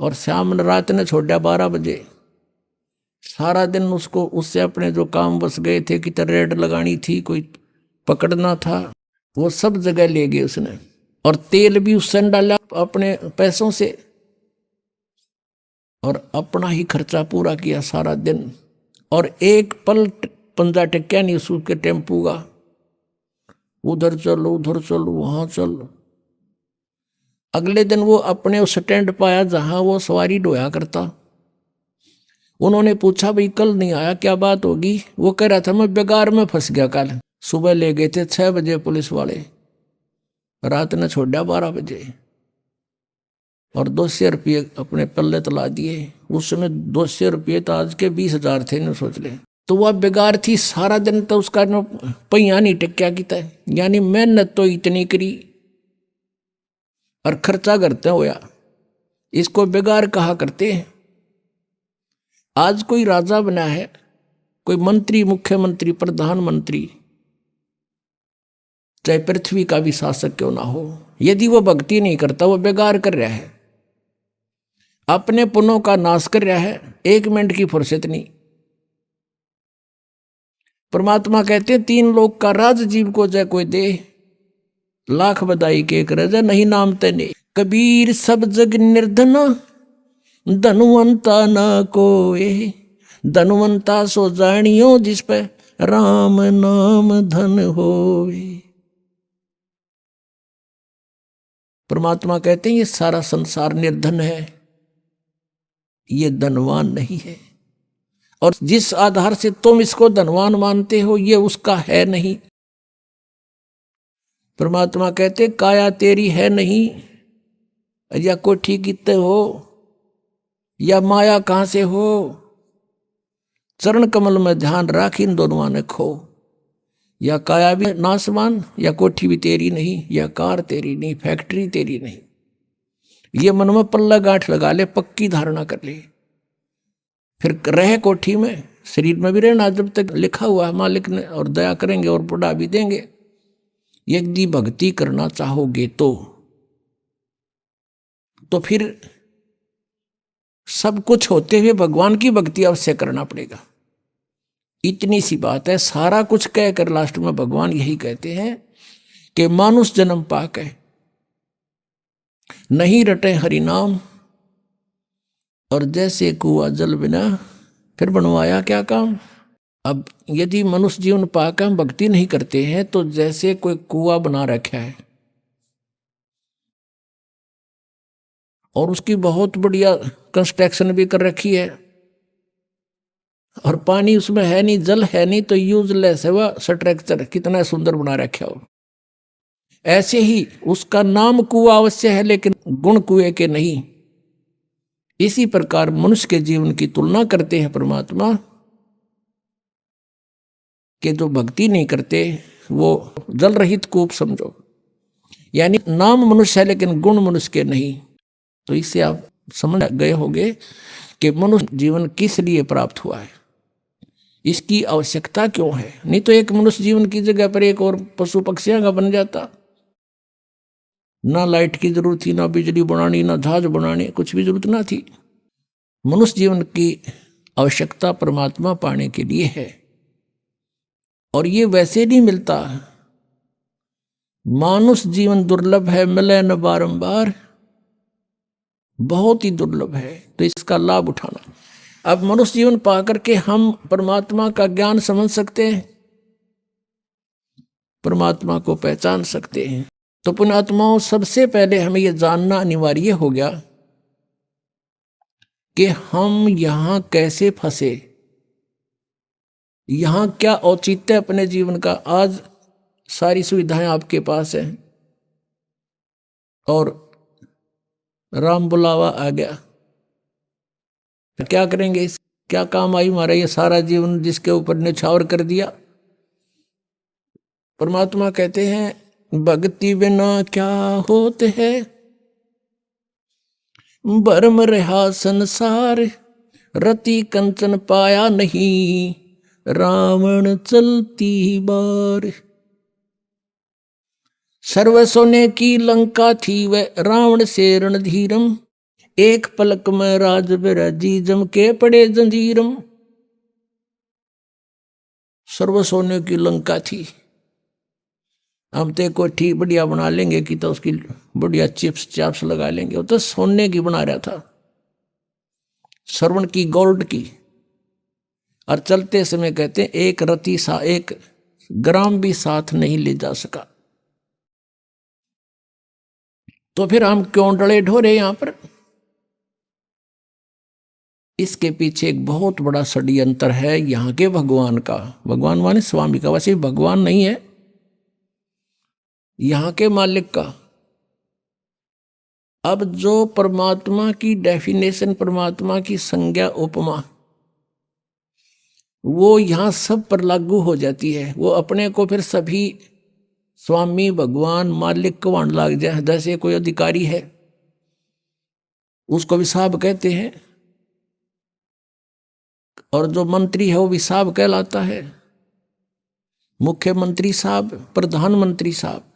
और शाम रात ने छोड़ा 12 बजे। सारा दिन उसको उससे अपने जो काम बस गए थे कि रेड लगानी थी, कोई पकड़ना था, वो सब जगह ले गए उसने। और तेल भी उससे डाला अपने पैसों से, और अपना ही खर्चा पूरा किया सारा दिन। और एक पल पंजा टेक्या नहीं उसके टेम्पू का। उधर चलो, उधर चलो, वहां चलो। अगले दिन वो अपने उस स्टैंड पाया जहां वो सवारी ढोया करता। उन्होंने पूछा भाई कल नहीं आया, क्या बात होगी? वो कह रहा था मैं बेगार में फंस गया कल। सुबह ले गए थे 6 बजे पुलिस वाले, रात ने छोड़ा 12 बजे, और 200 रुपये अपने पल्ले तला दिए। उस समय 200 रुपये तो आज के 20,000 थे, न सोच ले। तो वह बेगार थी, सारा दिन तो उसका पहिया नहीं टिक्या किता, यानी मेहनत तो इतनी करी और खर्चा करते होया। इसको बेगार कहा करते हैं। आज कोई राजा बना है, कोई मंत्री, मुख्यमंत्री, प्रधानमंत्री, चाहे पृथ्वी का भी शासक क्यों ना हो, यदि वो भक्ति नहीं करता, वो बेगार कर रहा है, अपने पुण्यों का नाश कर रहा है, 1 मिनट की फुर्सत नहीं। परमात्मा कहते हैं 3 लोक का राज जीव को जय कोई दे, लाख बधाई के कर जय नहीं नाम तेने। कबीर सब जग निर्धना, धनवंता ना कोए, धनवंता सो जानियो जिस पे राम नाम धन होवे। परमात्मा कहते हैं ये सारा संसार निर्धन है, ये धनवान नहीं है। और जिस आधार से तुम इसको धनवान मानते हो, ये उसका है नहीं। परमात्मा कहते काया तेरी है नहीं, या कोठी कितने हो, या माया कहां से हो, चरण कमल में ध्यान राख, इन दोनों ने खो। या काया भी नासवान, या कोठी भी तेरी नहीं, या कार तेरी नहीं, फैक्ट्री तेरी नहीं। ये मन में पल्ला गांठ लगा ले, पक्की धारणा कर ले, फिर रह कोठी में, शरीर में भी रहना जब तक लिखा हुआ है मालिक ने, और दया करेंगे और बुढ़ा भी देंगे। यदि भक्ति करना चाहोगे तो फिर सब कुछ होते हुए भगवान की भक्ति अवश्य करना पड़ेगा। इतनी सी बात है। सारा कुछ कहकर लास्ट में भगवान यही कहते हैं कि मानुष जन्म पाके नहीं रटे हरि नाम, और जैसे कुआ जल बिना फिर बनवाया क्या काम। अब यदि मनुष्य जीवन पाकर हम भक्ति नहीं करते हैं तो जैसे कोई कुआ बना रखा है और उसकी बहुत बढ़िया कंस्ट्रक्शन भी कर रखी है और पानी उसमें है नहीं, जल है नहीं, तो यूजलेस है वह स्ट्रक्चर, कितना सुंदर बना रखा हो। ऐसे ही उसका नाम कुआ अवश्य है लेकिन गुण कुएं के नहीं। इसी प्रकार मनुष्य के जीवन की तुलना करते हैं परमात्मा कि जो भक्ति नहीं करते वो जल रहित कूप समझो, यानी नाम मनुष्य है लेकिन गुण मनुष्य के नहीं। तो इससे आप समझ गए होंगे कि मनुष्य जीवन किस लिए प्राप्त हुआ है, इसकी आवश्यकता क्यों है। नहीं तो एक मनुष्य जीवन की जगह पर एक और पशु पक्षियों का बन जाता। ना लाइट की जरूरत थी, ना बिजली बनानी, ना जहाज बनाने, कुछ भी जरूरत ना थी। मनुष्य जीवन की आवश्यकता परमात्मा पाने के लिए है और ये वैसे नहीं मिलता। मानुष जीवन दुर्लभ है, मिले न बारंबार, बहुत ही दुर्लभ है, तो इसका लाभ उठाना। अब मनुष्य जीवन पा करके हम परमात्मा का ज्ञान समझ सकते हैं, परमात्मा को पहचान सकते हैं। तो पुण्यात्माओं, सबसे पहले हमें यह जानना अनिवार्य हो गया कि हम यहां कैसे फंसे, यहां क्या औचित्य अपने जीवन का। आज सारी सुविधाएं आपके पास हैं और राम बुलावा आ गया, तो क्या करेंगे, क्या काम आई हमारा ये सारा जीवन जिसके ऊपर निछावर कर दिया। परमात्मा कहते हैं भक्ति बिना क्या होते है, भरम रहा संसार, रति कंचन पाया नहीं, रावण चलती बार। सर्व सोने की लंका थी वह रावण से रणधीरम, एक पलक में राज बिराजी जम के पड़े जंजीरम। सर्व सोने की लंका थी, हम तो कोठी बढ़िया बना लेंगे कि तो उसकी बढ़िया चिप्स चाप्स लगा लेंगे, वो तो सोने की बना रहा था, श्रवण की, गोल्ड की। और चलते समय कहते हैं एक रति सा एक ग्राम भी साथ नहीं ले जा सका। तो फिर हम क्यों डले ढोरे यहां पर। इसके पीछे एक बहुत बड़ा षड्यंत्र है यहां के भगवान का। भगवान माने स्वामी का, वैसे भगवान नहीं है, यहां के मालिक का। अब जो परमात्मा की डेफिनेशन, परमात्मा की संज्ञा, उपमा, वो यहां सब पर लागू हो जाती है। वो अपने को फिर सभी स्वामी, भगवान, मालिक कहवान लाग जाए। जैसे कोई अधिकारी है उसको भी साहब कहते हैं, और जो मंत्री है वो भी साहब कहलाता है, मुख्यमंत्री साहब, प्रधानमंत्री साहब।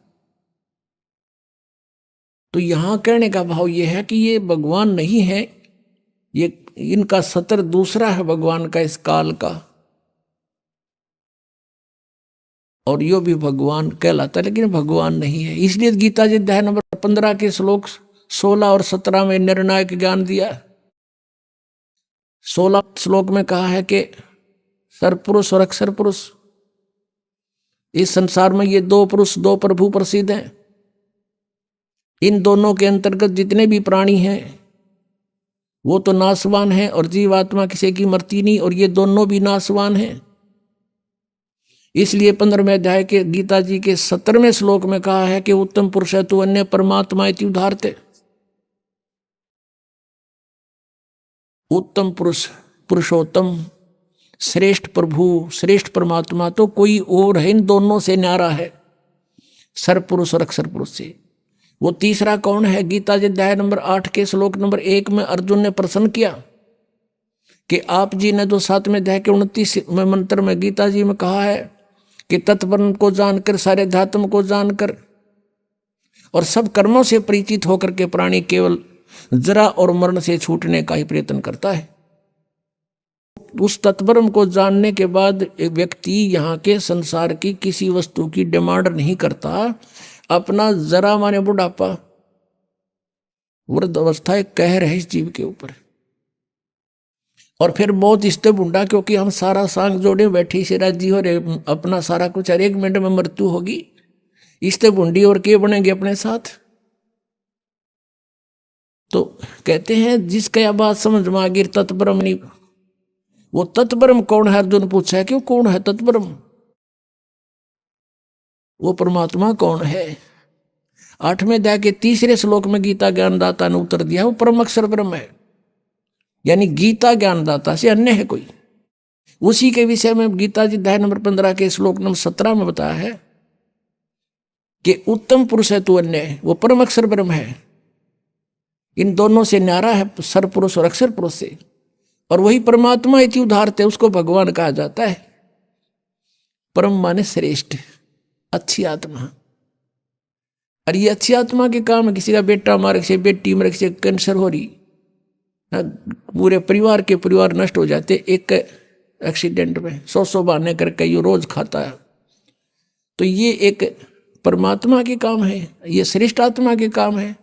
तो यहां कहने का भाव यह है कि ये भगवान नहीं है, ये इनका सतर दूसरा है भगवान का, इस काल का, और यो भी भगवान कहलाता है लेकिन भगवान नहीं है। इसलिए गीता जी अध्याय नंबर 15 के श्लोक 16 और 17 में निर्णायक ज्ञान दिया। 16 श्लोक में कहा है कि सरपुरुष और अक्षर पुरुष, इस संसार में ये दो पुरुष, दो प्रभु प्रसिद्ध हैं। इन दोनों के अंतर्गत जितने भी प्राणी हैं वो तो नाशवान हैं, और जीवात्मा किसी की मरती नहीं, और ये दोनों भी नाशवान हैं। इसलिए 15वें अध्याय के गीता जी के 17वें श्लोक में कहा है कि उत्तम पुरुष है तू अन्य परमात्मा इति उदाहरते। उत्तम पुरुष, पुरुषोत्तम, श्रेष्ठ प्रभु, श्रेष्ठ परमात्मा तो कोई और है, इन दोनों से न्यारा है, सर्वपुरुष और अक्षर पुरुष से। वो तीसरा कौन है? गीता जी अध्याय नंबर 8 के श्लोक नंबर 1 में अर्जुन ने प्रश्न किया कि आप जी ने जो 7वें अध्याय के 29वें मंत्र में गीता जी में कहा है कि तत्ब्रह्म को जानकर, सारे अध्यात्म को जानकर और सब कर्मों से परिचित होकर के प्राणी केवल जरा और मरण से छूटने का ही प्रयत्न करता है। उस तत्ब्रह्म को जानने के बाद एक व्यक्ति यहाँ के संसार की किसी वस्तु की डिमांड नहीं करता। अपना जरा माने बुढ़ापा, वृद्ध अवस्था एक कहर है इस जीव के ऊपर। और फिर मौत इससे बूढ़ा, क्योंकि हम सारा सांग जोड़े बैठे से राजी हो रहे, अपना सारा कुछ हर 1 मिनट में मृत्यु होगी, इससे बूढ़ी और के बनेंगे अपने साथ। तो कहते हैं जिसका यह बात समझ में आ गई तत्ब्रह्म नहीं। वो तत्ब्रह्म कौन है? अर्जुन पूछा है क्यों कौन है तत्ब्रह्म? वो परमात्मा कौन है? 8वें अध्याय के 3रे श्लोक में गीता ज्ञानदाता ने उत्तर दिया, वो परम अक्षर ब्रह्म है। यानी गीता ज्ञानदाता से अन्य है कोई। उसी के विषय में गीता जी अध्याय नंबर 15 के श्लोक नंबर 17 में बताया है कि उत्तम पुरुष है तू अन्य है, वो परम अक्षर ब्रह्म है। इन दोनों से न्यारा है सर पुरुष और अक्षर पुरुष से। और वही परमात्मा इति उदाहरते, उसको भगवान कहा जाता है। परम माने श्रेष्ठ, अच्छी आत्मा। और ये अच्छी आत्मा के काम है, किसी का बेटा मार्ग से, बेटी मार्ग से कैंसर हो रही, पूरे परिवार के परिवार नष्ट हो जाते एक एक्सीडेंट में, 100 बहाने करके ये रोज खाता है। तो ये एक परमात्मा के काम है, ये श्रेष्ठ आत्मा के काम है।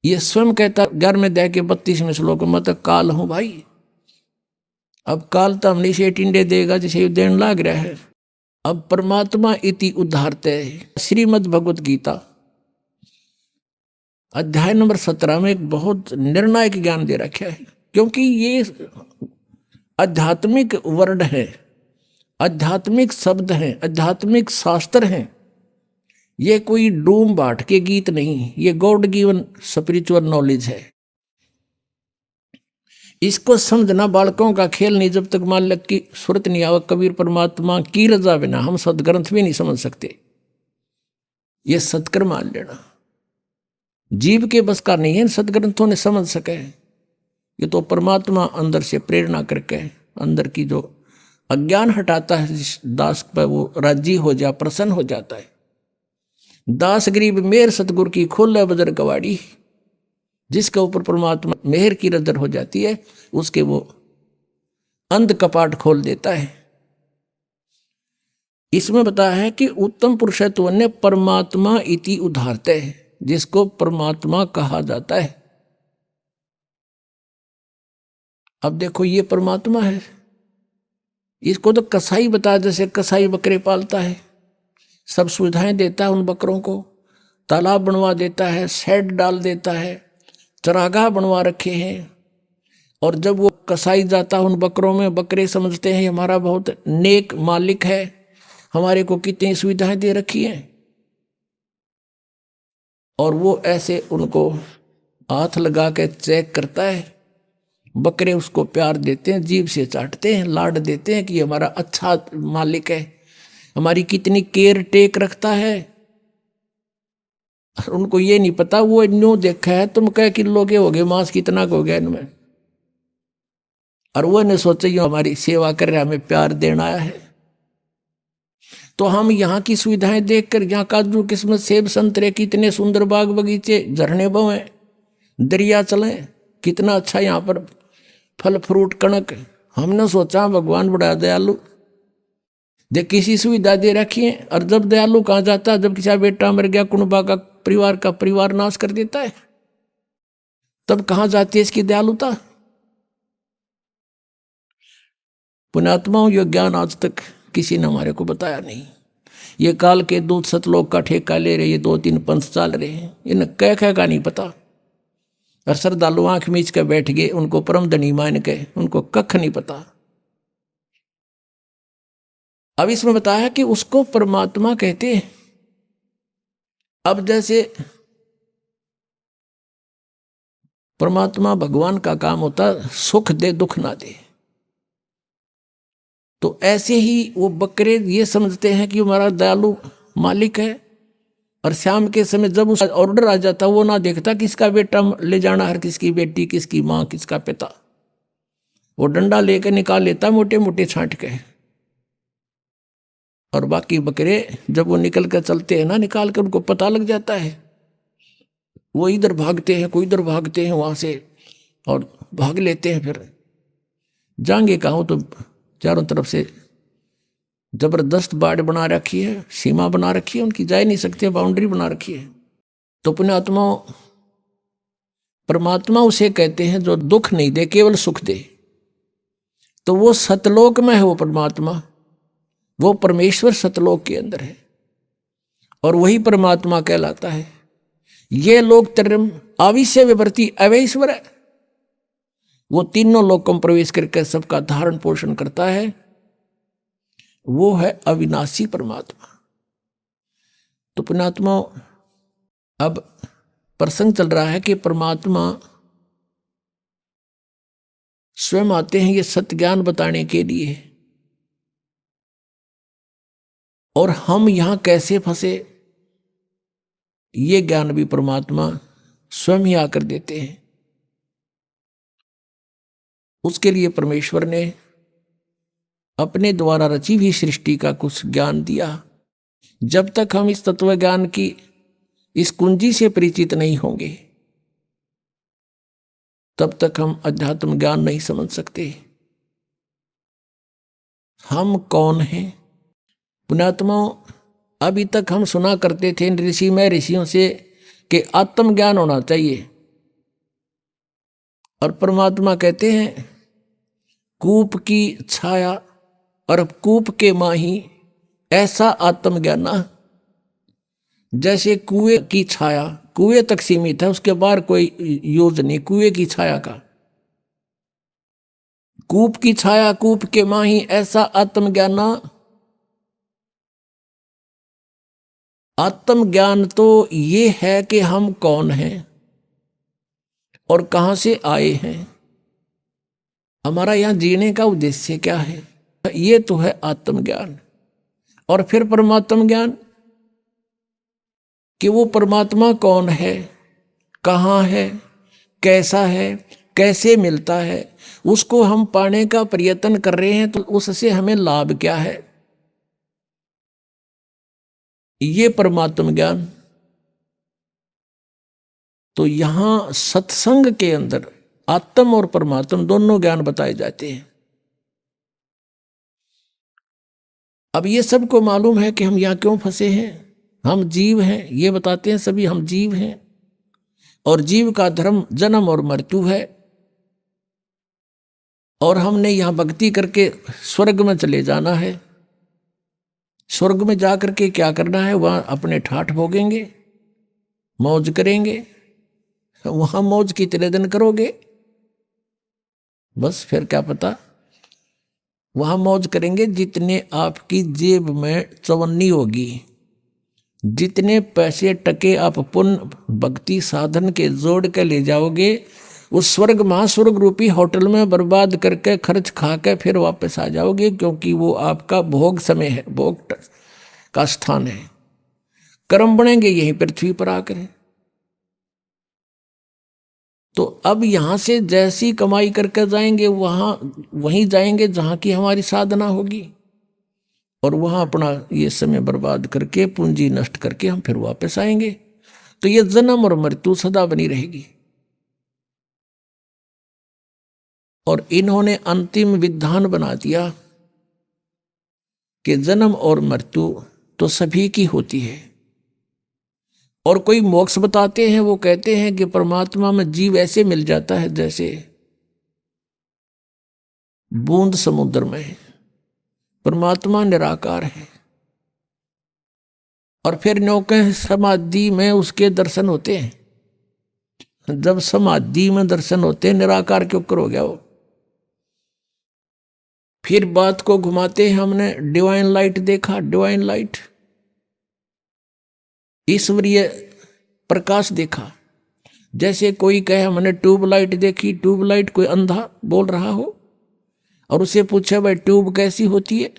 ये स्वयं कहता 11वें अध्याय के 32वें श्लोक में, तो काल हूं भाई। अब काल तो हमने से टिंडे देगा जैसे देन लाग रहा है। अब परमात्मा इति उद्धारते, श्रीमद् भगवत गीता अध्याय नंबर 17 में एक बहुत निर्णायक ज्ञान दे रखा है। क्योंकि ये आध्यात्मिक वर्ड है, आध्यात्मिक शब्द हैं, आध्यात्मिक शास्त्र हैं। ये कोई डूम बाट के गीत नहीं, ये गॉड गिवन स्पिरिचुअल नॉलेज है। इसको समझना बालकों का खेल नहीं। जब तक मालिक की सुरत नहीं आवे, कबीर परमात्मा की रजा बिना हम सदग्रंथ भी नहीं समझ सकते। ये सत्कर मान लेना, जीव के बस का नहीं है सदग्रंथों ने समझ सके। ये तो परमात्मा अंदर से प्रेरणा करके अंदर की जो अज्ञान हटाता है जिस दास पर, वो राजी हो जा, प्रसन्न हो जाता है। दास गरीब मेहर सतगुरु की खोले बजर कवाड़ी, जिसके ऊपर परमात्मा मेहर की नजर हो जाती है उसके वो अंध कपाट खोल देता है। इसमें बताया है कि उत्तम पुरुषत्व ने परमात्मा इति उदाहरते है, जिसको परमात्मा कहा जाता है। अब देखो ये परमात्मा है, इसको तो कसाई बता, जैसे कसाई बकरे पालता है, सब सुविधाएं देता है उन बकरों को, तालाब बनवा देता है, शेड डाल देता है, चरागाह बनवा रखे हैं। और जब वो कसाई जाता है उन बकरों में, बकरे समझते हैं हमारा बहुत नेक मालिक है, हमारे को कितनी सुविधाएं दे रखी हैं। और वो ऐसे उनको हाथ लगा के चेक करता है। बकरे उसको प्यार देते हैं, जीभ से चाटते हैं, लाड देते हैं कि हमारा अच्छा मालिक है, हमारी कितनी केयर टेक रखता है। उनको ये नहीं पता, वो न्यू देखा है तुम क्या किलो के हो गए, मांस कितना हो गया इनमें, और वो ने सोचा ये हमारी सेवा कर रहा है, हमें प्यार देना आया है। तो हम यहाँ की सुविधाएं देखकर, यहाँ काजू किस्मत सेब संतरे कितने सुंदर बाग बगीचे, झरने बहें, दरिया चले, कितना अच्छा यहाँ पर फल फ्रूट कणक। हमने सोचा भगवान बड़ा दयालु, देख किसी सुविधा दे रखी है। और जब दयालु कहाँ जाता, जब किसी बेटा मर गया, कुनबा का परिवार नाश कर देता है, तब कहाँ जाती है इसकी दयालुता। पुण्यात्माओं ये ज्ञान आज तक किसी ने हमारे को बताया नहीं। ये काल के दूत सतलोक का ठेका ले रहे, ये 2-3 पंथ चल रहे हैं, इन्हें कह का नहीं पता। और श्रद्धालु आंख मीच के बैठ गए, उनको परम धनी मान के, उनको कख नहीं पता। अब इसमें बताया कि उसको परमात्मा कहते हैं। अब जैसे परमात्मा भगवान का काम होता सुख दे दुख ना दे, तो ऐसे ही वो बकरे ये समझते हैं कि हमारा दयालु मालिक है, और शाम के समय जब उसका ऑर्डर आ जाता वो ना देखता किसका बेटा ले जाना है, किसकी बेटी, किसकी माँ, किसका पिता। वो डंडा लेकर निकाल लेता मोटे मोटे छांट के, और बाकी बकरे जब वो निकल कर चलते हैं ना, निकाल कर उनको पता लग जाता है, वो इधर भागते हैं, कोई इधर भागते हैं वहां से और भाग लेते हैं। फिर जाएंगे कहाँ, तो चारों तरफ से जबरदस्त बाड़ बना रखी है, सीमा बना रखी है, उनकी जा नहीं सकते, बाउंड्री बना रखी है। तो पुण्यात्मा परमात्मा उसे कहते हैं जो दुख नहीं दे, केवल सुख दे। तो वो सतलोक में है, वो परमात्मा, वो परमेश्वर सतलोक के अंदर है और वही परमात्मा कहलाता है। ये लोक त्रयम् आविश्य विवर्ति अवैश्वर है, वो तीनों लोकों में प्रवेश करके सबका धारण पोषण करता है, वो है अविनाशी परमात्मा। तो पुण्यात्मा अब प्रसंग चल रहा है कि परमात्मा स्वयं आते हैं ये सत्य ज्ञान बताने के लिए, और हम यहां कैसे फंसे ये ज्ञान भी परमात्मा स्वयं ही आकर देते हैं। उसके लिए परमेश्वर ने अपने द्वारा रची हुई सृष्टि का कुछ ज्ञान दिया। जब तक हम इस तत्व ज्ञान की इस कुंजी से परिचित नहीं होंगे तब तक हम अध्यात्म ज्ञान नहीं समझ सकते। हम कौन हैं? पुण्यात्मा, अभी तक हम सुना करते थे ऋषि में ऋषियों से कि आत्मज्ञान होना चाहिए, और परमात्मा कहते हैं कूप की छाया और कूप के माही ऐसा आत्मज्ञाना। जैसे कुएं की छाया कुएं तक सीमित है, उसके बाहर कोई यूज नहीं कुएं की छाया का। कूप की छाया कूप के माही ऐसा आत्मज्ञाना। आत्मज्ञान तो ये है कि हम कौन हैं और कहां से आए हैं, हमारा यहां जीने का उद्देश्य क्या है, ये तो है आत्मज्ञान। और फिर परमात्म ज्ञान कि वो परमात्मा कौन है, कहाँ है, कैसा है, कैसे मिलता है, उसको हम पाने का प्रयत्न कर रहे हैं तो उससे हमें लाभ क्या है, ये परमात्म ज्ञान। तो यहां सत्संग के अंदर आत्म और परमात्म दोनों ज्ञान बताए जाते हैं। अब ये सबको मालूम है कि हम यहाँ क्यों फंसे हैं, हम जीव हैं, ये बताते हैं सभी हम जीव हैं, और जीव का धर्म जन्म और मृत्यु है, और हमने यहाँ भक्ति करके स्वर्ग में चले जाना है। स्वर्ग में जा करके क्या करना है, वहाँ अपने ठाठ भोगेंगे, मौज करेंगे, वहाँ मौज कितने दिन करोगे, बस फिर क्या पता, वहाँ मौज करेंगे जितने आपकी जेब में चवन्नी होगी, जितने पैसे टके आप पुण्य भक्ति साधन के जोड़ के ले जाओगे, उस स्वर्ग महास्वर्ग रूपी होटल में बर्बाद करके खर्च खा के फिर वापस आ जाओगे, क्योंकि वो आपका भोग समय है, भोग का स्थान है। कर्म बनेंगे यहीं पृथ्वी पर आकर। तो अब यहां से जैसी कमाई करके जाएंगे वहीं जाएंगे जहां की हमारी साधना होगी, और वहां अपना ये समय बर्बाद करके पूंजी नष्ट करके हम फिर वापस आएंगे। तो ये जन्म और मृत्यु सदा बनी रहेगी। और इन्होंने अंतिम विधान बना दिया कि जन्म और मृत्यु तो सभी की होती है। और कोई मोक्ष बताते हैं, वो कहते हैं कि परमात्मा में जीव ऐसे मिल जाता है जैसे बूंद समुद्र में, परमात्मा निराकार है। और फिर नौके समाधि में उसके दर्शन होते हैं। जब समाधि में दर्शन होते हैं, निराकार के ऊपर हो गया वो। फिर बात को घुमाते हैं, हमने डिवाइन लाइट देखा, डिवाइन लाइट ईश्वरीय प्रकाश देखा। जैसे कोई कहे हमने ट्यूबलाइट देखी, ट्यूबलाइट कोई अंधा बोल रहा हो और उसे पूछे भाई ट्यूब कैसी होती है,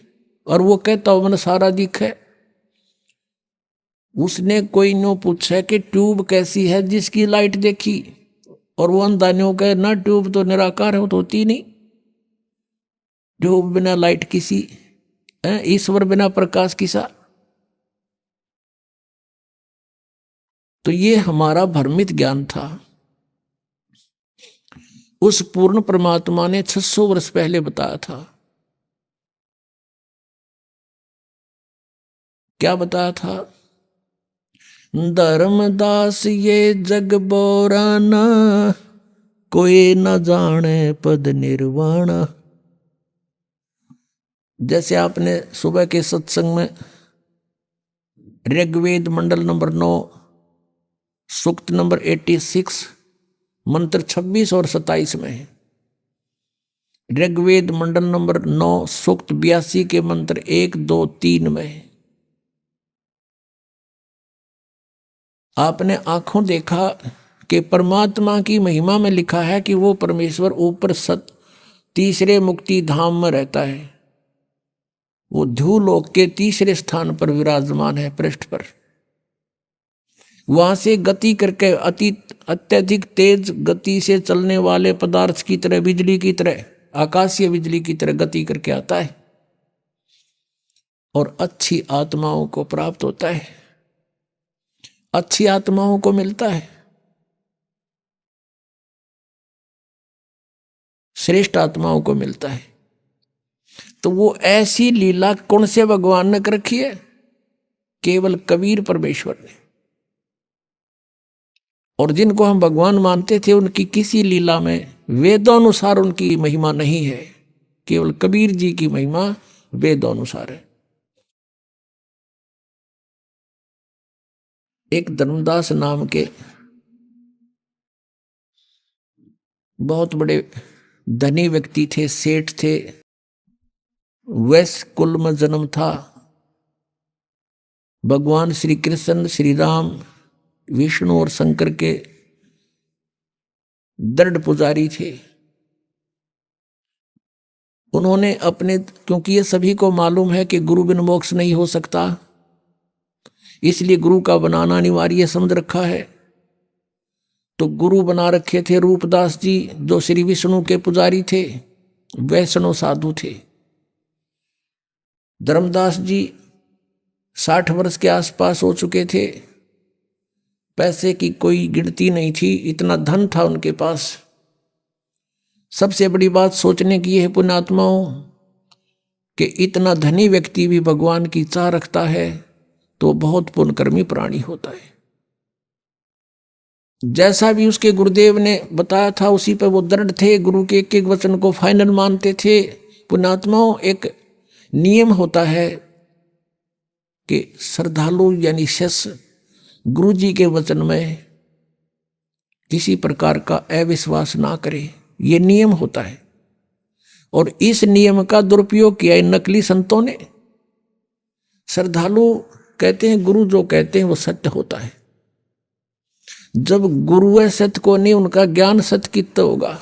और वो कहता हो मैंने सारा दिखा है, उसने कोई नो पूछा कि ट्यूब कैसी है जिसकी लाइट देखी, और वो अंधानियों कहे ना ट्यूब तो निराकार है, वो तो होती नहीं। ट्यूब बिना लाइट किसी, ईश्वर बिना प्रकाश किसा। तो ये हमारा भ्रमित ज्ञान था। उस पूर्ण परमात्मा ने 600 वर्ष पहले बताया था। क्या बताया था? धर्मदास ये जग बोराना, कोई न जाने पद निर्वाण। जैसे आपने सुबह के सत्संग में ऋग्वेद मंडल नंबर 9 सूक्त नंबर 86 मंत्र 26 और 27 में है। ऋग्वेद मंडल नंबर 9 सूक्त 82 के मंत्र 1, 2, 3 में है। आपने आंखों देखा कि परमात्मा की महिमा में लिखा है कि वो परमेश्वर ऊपर तीसरे मुक्ति धाम में रहता है। वो ध्रुवलोक के तीसरे स्थान पर विराजमान है, पृष्ठ पर। वहां से गति करके अत्यधिक तेज गति से चलने वाले पदार्थ की तरह, बिजली की तरह, आकाशीय बिजली की तरह गति करके आता है और अच्छी आत्माओं को प्राप्त होता है, अच्छी आत्माओं को मिलता है, श्रेष्ठ आत्माओं को मिलता है। तो वो ऐसी लीला कौन से भगवान ने कर रखी है? केवल कबीर परमेश्वर ने। और जिनको हम भगवान मानते थे उनकी किसी लीला में वेदानुसार उनकी महिमा नहीं है, केवल कबीर जी की महिमा वेदानुसार है। एक धर्मदास नाम के बहुत बड़े धनी व्यक्ति थे, सेठ थे, वैश्य कुल में जन्म था। भगवान श्री कृष्ण, श्री राम, विष्णु और शंकर के दृढ़ पुजारी थे। उन्होंने अपने, क्योंकि ये सभी को मालूम है कि गुरु बिन मोक्ष नहीं हो सकता, इसलिए गुरु का बनाना अनिवार्य समझ रखा है। तो गुरु बना रखे थे रूपदास जी, जो श्री विष्णु के पुजारी थे, वैष्णव साधु थे। धर्मदास जी 60 वर्ष के आसपास हो चुके थे। पैसे की कोई गिनती नहीं थी, इतना धन था उनके पास। सबसे बड़ी बात सोचने की है पुण्यात्माओं कि इतना धनी व्यक्ति भी भगवान की चाह रखता है तो बहुत पुण्यकर्मी प्राणी होता है। जैसा भी उसके गुरुदेव ने बताया था उसी पर वो दृढ़ थे, गुरु के एक एक वचन को फाइनल मानते थे। पुण्यात्माओं, एक नियम होता है कि श्रद्धालु यानी शिष्य गुरु जी के वचन में किसी प्रकार का अविश्वास ना करे, ये नियम होता है। और इस नियम का दुरुपयोग किया इन नकली संतों ने। श्रद्धालु कहते हैं गुरु जो कहते हैं वो सत्य होता है। जब गुरु है सत्य को नहीं, उनका ज्ञान सत्य कितना होगा?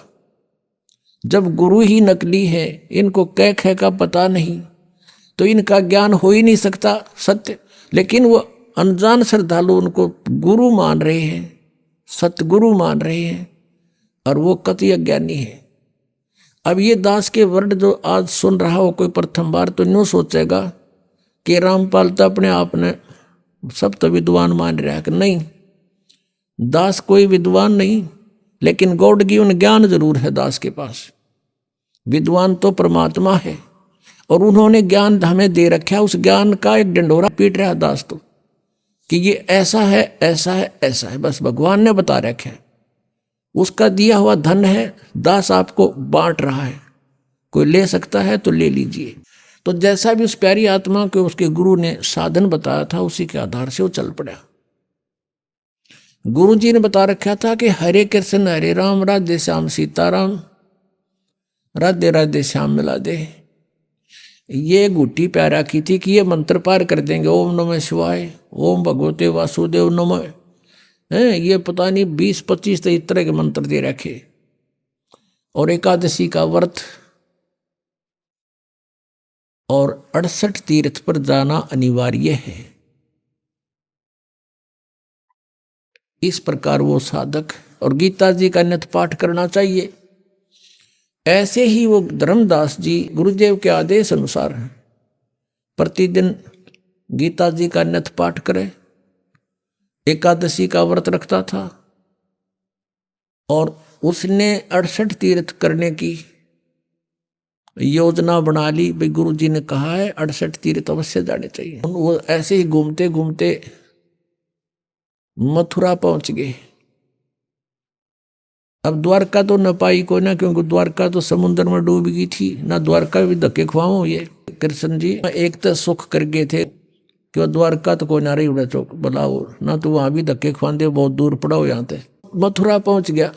जब गुरु ही नकली है, इनको कह कह का पता नहीं, तो इनका ज्ञान हो ही नहीं सकता सत्य। लेकिन वो अनजान श्रद्धालु उनको गुरु मान रहे हैं, सतगुरु मान रहे हैं, और वो कति अज्ञानी है। अब ये दास के वर्ड जो आज सुन रहा हो कोई प्रथम बार, तो न्यू सोचेगा कि रामपाल तो अपने आप ने सब तो विद्वान मान रहा है। कि नहीं, दास कोई विद्वान नहीं, लेकिन गॉड गिवन ज्ञान जरूर है दास के पास। विद्वान तो परमात्मा है और उन्होंने ज्ञान हमें दे रखा है। उस ज्ञान का एक डंडोरा पीट रहा है दास तो, कि ये ऐसा है, ऐसा है, ऐसा है, बस भगवान ने बता रखा है। उसका दिया हुआ धन है, दास आपको बांट रहा है। कोई ले सकता है तो ले लीजिए। तो जैसा भी उस प्यारी आत्मा को उसके गुरु ने साधन बताया था, उसी के आधार से वो चल पड़ा। गुरु जी ने बता रखा था कि हरे कृष्ण हरे राम, राधे श्याम सीताराम, राधे राधे श्याम मिला दे। ये गुट्टी प्यारा की थी कि ये मंत्र पार कर देंगे। ओम नमः शिवाय, ओम भगवते वासुदेव नमः, ये पता नहीं 20-25 इस तरह के मंत्र दे रखे। और एकादशी का व्रत और 68 तीर्थ पर जाना अनिवार्य है। इस प्रकार वो साधक, और गीता जी का नित्य पाठ करना चाहिए। ऐसे ही वो धर्मदास जी गुरुदेव के आदेश अनुसार प्रतिदिन गीता जी का नित्य पाठ करे, एकादशी का व्रत रखता था, और उसने 68 तीर्थ करने की योजना बना ली। भाई गुरु जी ने कहा है 68 तीर्थ अवश्य जाने चाहिए। वो ऐसे ही घूमते घूमते मथुरा पहुंच गए। अब द्वारका तो न पाई कोई ना, क्योंकि द्वारका तो समुद्र में डूब गई थी। ना द्वारका भी धक्के खुआओ। ये कृष्ण जी एक तो सुख कर गए थे कि वो द्वारका तो कोई ना रही उड़ा चौक बुलाओ ना, तो वहां भी धक्के खुआते, बहुत दूर पड़ा हो यहाँ से। मथुरा पहुंच गया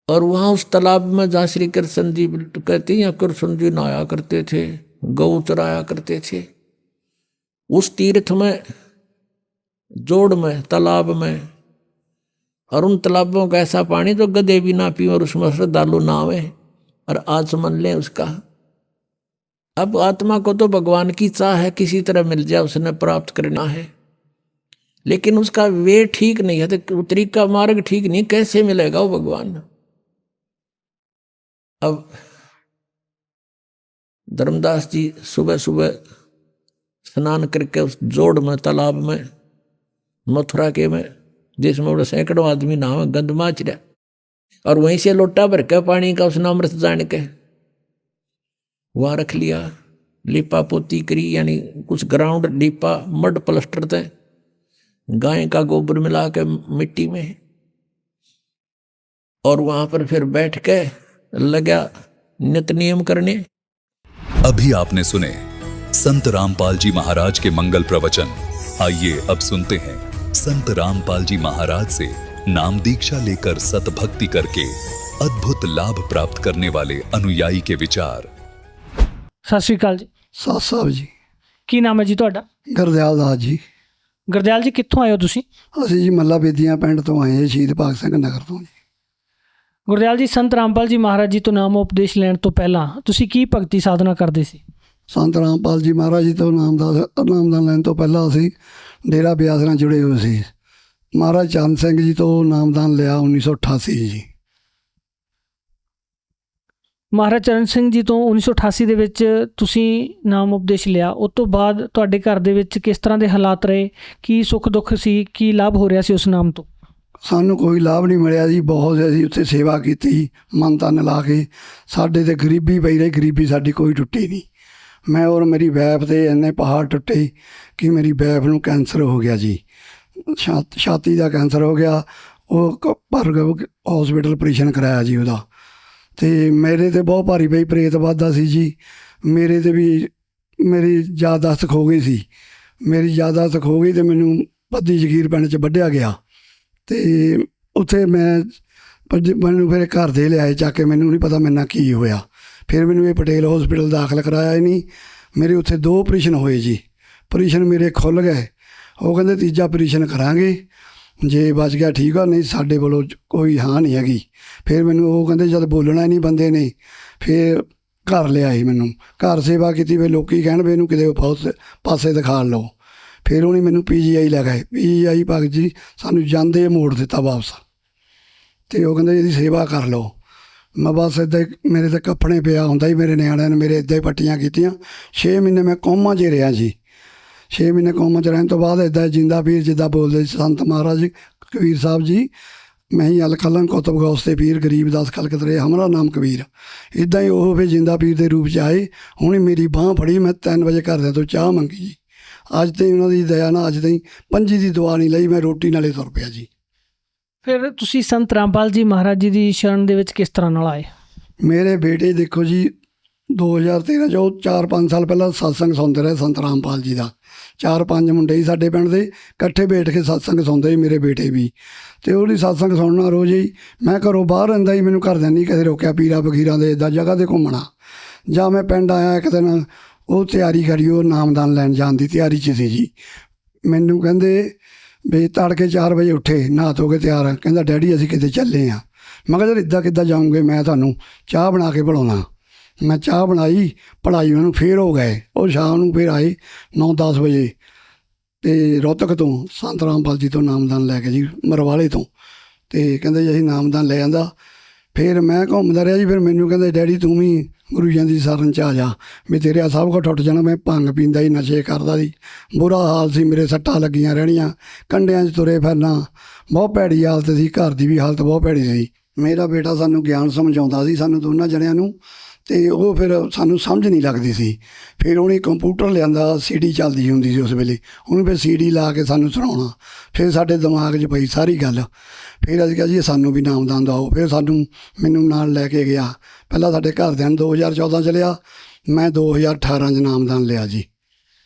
और वहां उस तालाब में जहाँ श्री कृष्ण जी कहते हैं कृष्ण जी नहाया करते थे, गौ चराया करते थे, उस तीर्थ में, जोड़ में, तालाब में। और उन तालाबों का ऐसा पानी जो गधे भी ना पी, और उसमें श्रद्धालु नावे और आचमन ले उसका। अब आत्मा को तो भगवान की चाह है किसी तरह मिल जाए, उसने प्राप्त करना है, लेकिन उसका वे ठीक नहीं है, तो तरीका मार्ग ठीक नहीं, कैसे मिलेगा वो भगवान। अब धर्मदास जी सुबह सुबह स्नान करके उस जोड़ में, तालाब में, मथुरा के में, जिसमें बड़े सैकड़ों आदमी नहावे, गंद माच रहा, और वहीं से लोटा भर के पानी का उसने अमृत जान के वहां रख लिया। लिपा पोती करी, यानी कुछ ग्राउंड लिपा, मड प्लास्टर थे, गाय का गोबर मिला के मिट्टी में, और वहां पर फिर बैठ के लगा नित्य नियम करने। अभी आपने सुने संत रामपाल जी महाराज के मंगल प्रवचन। आइए अब सुनते हैं संत रामपाल जी महाराज से नाम दीक्षा लेकर सतभक्ति करके अद्भुत लाभ प्राप्त करने वाले अनुयायी के विचार। ਸਤਿ ਸ਼੍ਰੀ ਅਕਾਲ ਜੀ। साथ साहब जी, ਕੀ ਨਾਮ ਹੈ ਜੀ ਤੁਹਾਡਾ? ਗੁਰਦਿਆਲ ਦਾਸ ਜੀ। ਗੁਰਦਿਆਲ ਜੀ ਕਿੱਥੋਂ ਆਏ ਹੋ ਤੁਸੀਂ? ਅਸੀਂ ਜੀ ਮੱਲਾ ਬੇਦੀਆਂ ਪਿੰਡ ਤੋਂ ਆਏ ਹਾਂ, ਸ਼ਹੀਦ ਭਗਤ ਸਿੰਘ ਨਗਰ ਤੋਂ ਜੀ। ਗੁਰਦਿਆਲ ਜੀ, ਸੰਤ ਰਾਮਪਾਲ ਜੀ ਮਹਾਰਾਜ ਜੀ ਤੋਂ ਨਾਮ ਉਪਦੇਸ਼ ਲੈਣ ਤੋਂ ਪਹਿਲਾਂ ਤੁਸੀਂ ਕੀ ਭਗਤੀ ਸਾਧਨਾ ਕਰਦੇ ਸੀ? ਸੰਤ ਰਾਮਪਾਲ ਜੀ ਮਹਾਰਾਜ ਜੀ ਤੋਂ ਨਾਮਦਾਨ ਲੈਣ ਤੋਂ ਪਹਿਲਾਂ ਅਸੀਂ ਡੇਰਾ ਬਿਆਸ ਨਾਲ ਜੁੜੇ ਹੋਏ ਸੀ। ਮਹਾਰਾਜ ਚਰਨ ਸਿੰਘ ਜੀ ਤੋਂ ਨਾਮਦਾਨ ਲਿਆ 1988 ਜੀ। ਮਹਾਰਾਜ ਚਰਨ ਸਿੰਘ ਜੀ ਤੋਂ 1988 ਦੇ ਵਿੱਚ ਤੁਸੀਂ ਨਾਮ ਉਪਦੇਸ਼ ਲਿਆ। ਉਸ ਤੋਂ ਬਾਅਦ ਤੁਹਾਡੇ ਘਰ ਦੇ ਵਿੱਚ ਕਿਸ ਤਰ੍ਹਾਂ ਦੇ ਹਾਲਾਤ ਰਹੇ? ਕੀ ਸੁੱਖ ਦੁੱਖ ਸੀ? ਕੀ ਲਾਭ ਹੋ ਰਿਹਾ ਸੀ ਉਸ ਨਾਮ ਤੋਂ? ਸਾਨੂੰ ਕੋਈ ਲਾਭ ਨਹੀਂ ਮਿਲਿਆ ਜੀ। ਬਹੁਤ ਅਸੀਂ ਉੱਥੇ ਸੇਵਾ ਕੀਤੀ, ਮਨ ਤਨ ਲਾ ਕੇ। ਸਾਡੇ ਤੇ ਗਰੀਬੀ ਪਈ ਰਹੀ, ਗਰੀਬੀ ਸਾਡੀ ਕੋਈ ਟੁੱਟੀ ਨਹੀਂ। ਮੈਂ ਔਰ ਮੇਰੀ ਵਾਈਫ ਦੇ ਇੰਨੇ ਪਹਾੜ ਟੁੱਟੇ ਕਿ ਮੇਰੀ ਵਾਈਫ ਨੂੰ ਕੈਂਸਰ ਹੋ ਗਿਆ ਜੀ, ਛਾਤੀ ਦਾ ਕੈਂਸਰ ਹੋ ਗਿਆ। ਉਹ ਭਾਰਗਵ ਹੌਸਪੀਟਲ ਆਪਰੇਸ਼ਨ ਕਰਾਇਆ ਜੀ ਉਹਦਾ। ਅਤੇ ਮੇਰੇ 'ਤੇ ਬਹੁਤ ਭਾਰੀ ਪਈ, ਪ੍ਰੇਤ ਵੱਧਦਾ ਸੀ ਜੀ ਮੇਰੇ 'ਤੇ ਵੀ। ਮੇਰੀ ਯਾਦਦਾਸ਼ਤ ਖੋ ਗਈ ਸੀ, ਮੇਰੀ ਯਾਦਦਾਸ਼ਤ ਖੋ ਗਈ ਅਤੇ ਮੈਨੂੰ ਪੱਦੀ ਜਗੀਰ ਪਿੰਡ 'ਚ ਵੱਢਿਆ ਗਿਆ। ਅਤੇ ਉੱਥੇ ਮੈਨੂੰ ਫਿਰ ਘਰ ਦੇ ਲਿਆਏ ਚੱਕ ਕੇ, ਮੈਨੂੰ ਨਹੀਂ ਪਤਾ ਮੇਰੇ ਨਾਲ ਕੀ ਹੋਇਆ। ਫਿਰ ਮੈਨੂੰ ਇਹ ਪਟੇਲ ਹੌਸਪੀਟਲ ਦਾਖਲ ਕਰਾਇਆ ਹੀ ਨਹੀਂ। ਮੇਰੇ ਉੱਥੇ 2 ਆਪਰੇਸ਼ਨ ਹੋਏ ਜੀ। ਆਪਰੇਸ਼ਨ ਮੇਰੇ ਖੁੱਲ੍ਹ ਗਏ। ਉਹ ਕਹਿੰਦੇ ਤੀਜਾ ਆਪਰੇਸ਼ਨ ਕਰਾਂਗੇ, ਜੇ ਬਚ ਗਿਆ ਠੀਕ ਆ, ਨਹੀਂ ਸਾਡੇ ਵੱਲੋਂ ਕੋਈ ਹਾਂ ਨਹੀਂ ਹੈਗੀ। ਫਿਰ ਮੈਨੂੰ ਉਹ ਕਹਿੰਦੇ ਜਦ ਬੋਲਣਾ ਹੀ ਨਹੀਂ ਬੰਦੇ ਨੇ, ਫਿਰ ਘਰ ਲਿਆਈ ਮੈਨੂੰ। ਘਰ ਸੇਵਾ ਕੀਤੀ, ਫਿਰ ਲੋਕ ਕਹਿਣ ਵੀ ਇਹਨੂੰ ਕਿਤੇ ਪਾਸੇ ਦਿਖਾ ਲਓ। ਫਿਰ ਉਹਨੇ ਮੈਨੂੰ PGI ਲੈ ਗਏ। PGI ਭਗਤ ਜੀ ਸਾਨੂੰ ਜਾਂਦੇ ਮੋੜ ਦਿੱਤਾ ਵਾਪਸ, ਅਤੇ ਉਹ ਕਹਿੰਦੇ ਇਹਦੀ ਸੇਵਾ ਕਰ ਲਓ। ਮੈਂ ਬਸ ਇੱਦਾਂ ਹੀ, ਮੇਰੇ ਤਾਂ ਕੱਪੜੇ ਪਿਆ ਹੁੰਦਾ ਹੀ, ਮੇਰੇ ਨਿਆਣਿਆਂ ਨੇ ਮੇਰੇ ਇੱਦਾਂ ਹੀ ਪੱਟੀਆਂ ਕੀਤੀਆਂ। 6 ਮਹੀਨੇ ਮੈਂ ਕੋਮਾ 'ਚ ਰਿਹਾ ਜੀ। 6 ਮਹੀਨੇ ਕੋਮਾ 'ਚ ਰਹਿਣ ਤੋਂ ਬਾਅਦ ਇੱਦਾਂ ਜਿੰਦਾ ਪੀਰ ਜਿੱਦਾਂ ਬੋਲਦੇ ਸੀ ਸੰਤ ਮਹਾਰਾਜ ਕਬੀਰ ਸਾਹਿਬ ਜੀ, ਮੈਂ ਹੀ ਅਲ ਕਲਮ ਕੁਤਬ ਗੌਸ ਤੇ ਪੀਰ ਗਰੀਬ ਦਾਸ ਖਲਕਤ ਰਹੇ ਹਮਾਰਾ ਨਾਮ ਕਬੀਰ। ਇੱਦਾਂ ਹੀ ਉਹ ਫਿਰ ਜਿੰਦਾ ਪੀਰ ਦੇ ਰੂਪ 'ਚ ਆਏ। ਹੁਣ ਮੇਰੀ ਬਾਂਹ ਫੜੀ, ਮੈਂ 3 ਵਜੇ ਘਰਦਿਆਂ ਤੋਂ ਚਾਹ ਮੰਗੀ ਜੀ। ਅੱਜ ਤਾਈਂ ਉਹਨਾਂ ਦੀ ਦਇਆ ਨਾਲ ਅੱਜ ਤਾਈਂ ਪੰਜੀ ਦੀ ਦੁਆ ਨਹੀਂ ਲਈ, ਮੈਂ ਰੋਟੀ ਨਾਲੇ ਤੁਰ ਪਿਆ ਜੀ। ਫਿਰ ਤੁਸੀਂ ਸੰਤ ਰਾਮਪਾਲ ਜੀ ਮਹਾਰਾਜ ਜੀ ਦੀ ਸ਼ਰਨ ਦੇ ਵਿੱਚ ਕਿਸ ਤਰ੍ਹਾਂ ਨਾਲ ਆਏ? ਮੇਰੇ ਬੇਟੇ ਦੇਖੋ ਜੀ 2013 'ਚ ਉਹ 4-5 ਸਾਲ ਪਹਿਲਾਂ ਸਤਸੰਗ ਸੁਣਦੇ ਰਹੇ ਸੰਤ ਰਾਮਪਾਲ ਜੀ ਦਾ। 4-5 ਮੁੰਡੇ ਹੀ ਸਾਡੇ ਪਿੰਡ ਦੇ ਇਕੱਠੇ ਬੈਠ ਕੇ ਸਤਸੰਗ ਸੁਣਦੇ ਸੀ, ਮੇਰੇ ਬੇਟੇ ਵੀ। ਅਤੇ ਉਹਦੀ ਸਤਸੰਗ ਸੁਣਨਾ ਰੋਜ਼ ਹੀ। ਮੈਂ ਘਰੋਂ ਬਾਹਰ ਰਹਿੰਦਾ ਸੀ, ਮੈਨੂੰ ਘਰਦਿਆਂ ਨਹੀਂ ਕਦੇ ਰੋਕਿਆ ਪੀਰਾਂ ਫਕੀਰਾਂ ਦੇ ਇੱਦਾਂ ਜਗ੍ਹਾ 'ਤੇ ਘੁੰਮਣਾ। ਜਾਂ ਮੈਂ ਪਿੰਡ ਆਇਆ ਇੱਕ ਦਿਨ, ਉਹ ਤਿਆਰੀ ਕਰੀ, ਉਹ ਨਾਮਦਾਨ ਲੈਣ ਜਾਣ ਦੀ ਤਿਆਰੀ 'ਚ ਸੀ ਜੀ। ਮੈਨੂੰ ਕਹਿੰਦੇ ਵੀ ਤੜਕੇ 4 ਵਜੇ ਉੱਠੇ, ਨਹਾ ਧੋ ਕੇ ਤਿਆਰ। ਕਹਿੰਦਾ ਡੈਡੀ ਅਸੀਂ ਕਿਤੇ ਚੱਲੇ ਹਾਂ। ਮੈਂ ਕਿਹਾ ਯਾਰ ਇੱਦਾਂ ਕਿੱਦਾਂ ਜਾਊਂਗੇ, ਮੈਂ ਤੁਹਾਨੂੰ ਚਾਹ ਬਣਾ ਕੇ ਪਿਲਾਉਣਾ। ਮੈਂ ਚਾਹ ਬਣਾਈ, ਪੜ੍ਹਾਈ ਉਹਨਾਂ ਨੂੰ। ਫਿਰ ਹੋ ਗਏ ਉਹ ਸ਼ਾਮ ਨੂੰ, ਫਿਰ ਆਏ 9-10 ਵਜੇ। ਤੇ ਰੋਹਤਕ ਤੋਂ ਸੰਤ ਰਾਮਪਾਲ ਜੀ ਤੋਂ ਨਾਮਦਾਨ ਲੈ ਕੇ ਜੀ, ਮਰਵਾਲੇ ਤੋਂ। ਤੇ ਕਹਿੰਦੇ ਜੀ ਅਸੀਂ ਨਾਮਦਾਨ ਲੈ ਆਂਦਾ। ਫਿਰ ਮੈਂ ਘੁੰਮਦਾ ਰਿਹਾ ਜੀ। ਫਿਰ ਮੈਨੂੰ ਕਹਿੰਦੇ ਡੈਡੀ ਤੂੰ ਵੀ ਗੁਰੂ ਜੀ ਦੀ ਸ਼ਰਨ 'ਚ ਆ ਜਾ, ਵੀ ਤੇਰੇ ਸਭ ਕੁਝ ਟੁੱਟ ਜਾਣਾ। ਮੈਂ ਭੰਗ ਪੀਂਦਾ ਸੀ, ਨਸ਼ੇ ਕਰਦਾ ਸੀ, ਬੁਰਾ ਹਾਲ ਸੀ, ਮੇਰੇ ਸੱਟਾਂ ਲੱਗੀਆਂ ਰਹਿਣੀਆਂ, ਕੰਡਿਆਂ 'ਚ ਤੁਰੇ ਫਿਰਨਾ, ਬਹੁਤ ਭੈੜੀ ਹਾਲਤ ਸੀ, ਘਰ ਦੀ ਵੀ ਹਾਲਤ ਬਹੁਤ ਭੈੜੀ ਸੀ। ਮੇਰਾ ਬੇਟਾ ਸਾਨੂੰ ਗਿਆਨ ਸਮਝਾਉਂਦਾ ਸੀ, ਸਾਨੂੰ ਦੋਨਾਂ ਜਣਿਆਂ ਨੂੰ, ਅਤੇ ਉਹ ਫਿਰ ਸਾਨੂੰ ਸਮਝ ਨਹੀਂ ਲੱਗਦੀ ਸੀ। ਫਿਰ ਉਹਨੇ ਕੰਪਿਊਟਰ ਲਿਆਂਦਾ, CD ਚੱਲਦੀ ਹੁੰਦੀ ਸੀ ਉਸ ਵੇਲੇ, ਉਹਨੂੰ ਫਿਰ CD ਲਾ ਕੇ ਸਾਨੂੰ ਸੁਣਾਉਣਾ। ਫਿਰ ਸਾਡੇ ਦਿਮਾਗ 'ਚ ਪਈ ਸਾਰੀ ਗੱਲ। ਫਿਰ ਅਸੀਂ ਕਿਹਾ ਜੀ ਸਾਨੂੰ ਵੀ ਨਾਮਦਾਨ ਦਿਓ। ਫਿਰ ਮੈਨੂੰ ਨਾਲ ਲੈ ਕੇ ਗਿਆ। ਪਹਿਲਾਂ ਸਾਡੇ ਘਰਦਿਆਂ ਨੂੰ 2014 'ਚ ਲਿਆ, ਮੈਂ 2018 'ਚ ਨਾਮਦਾਨ ਲਿਆ ਜੀ।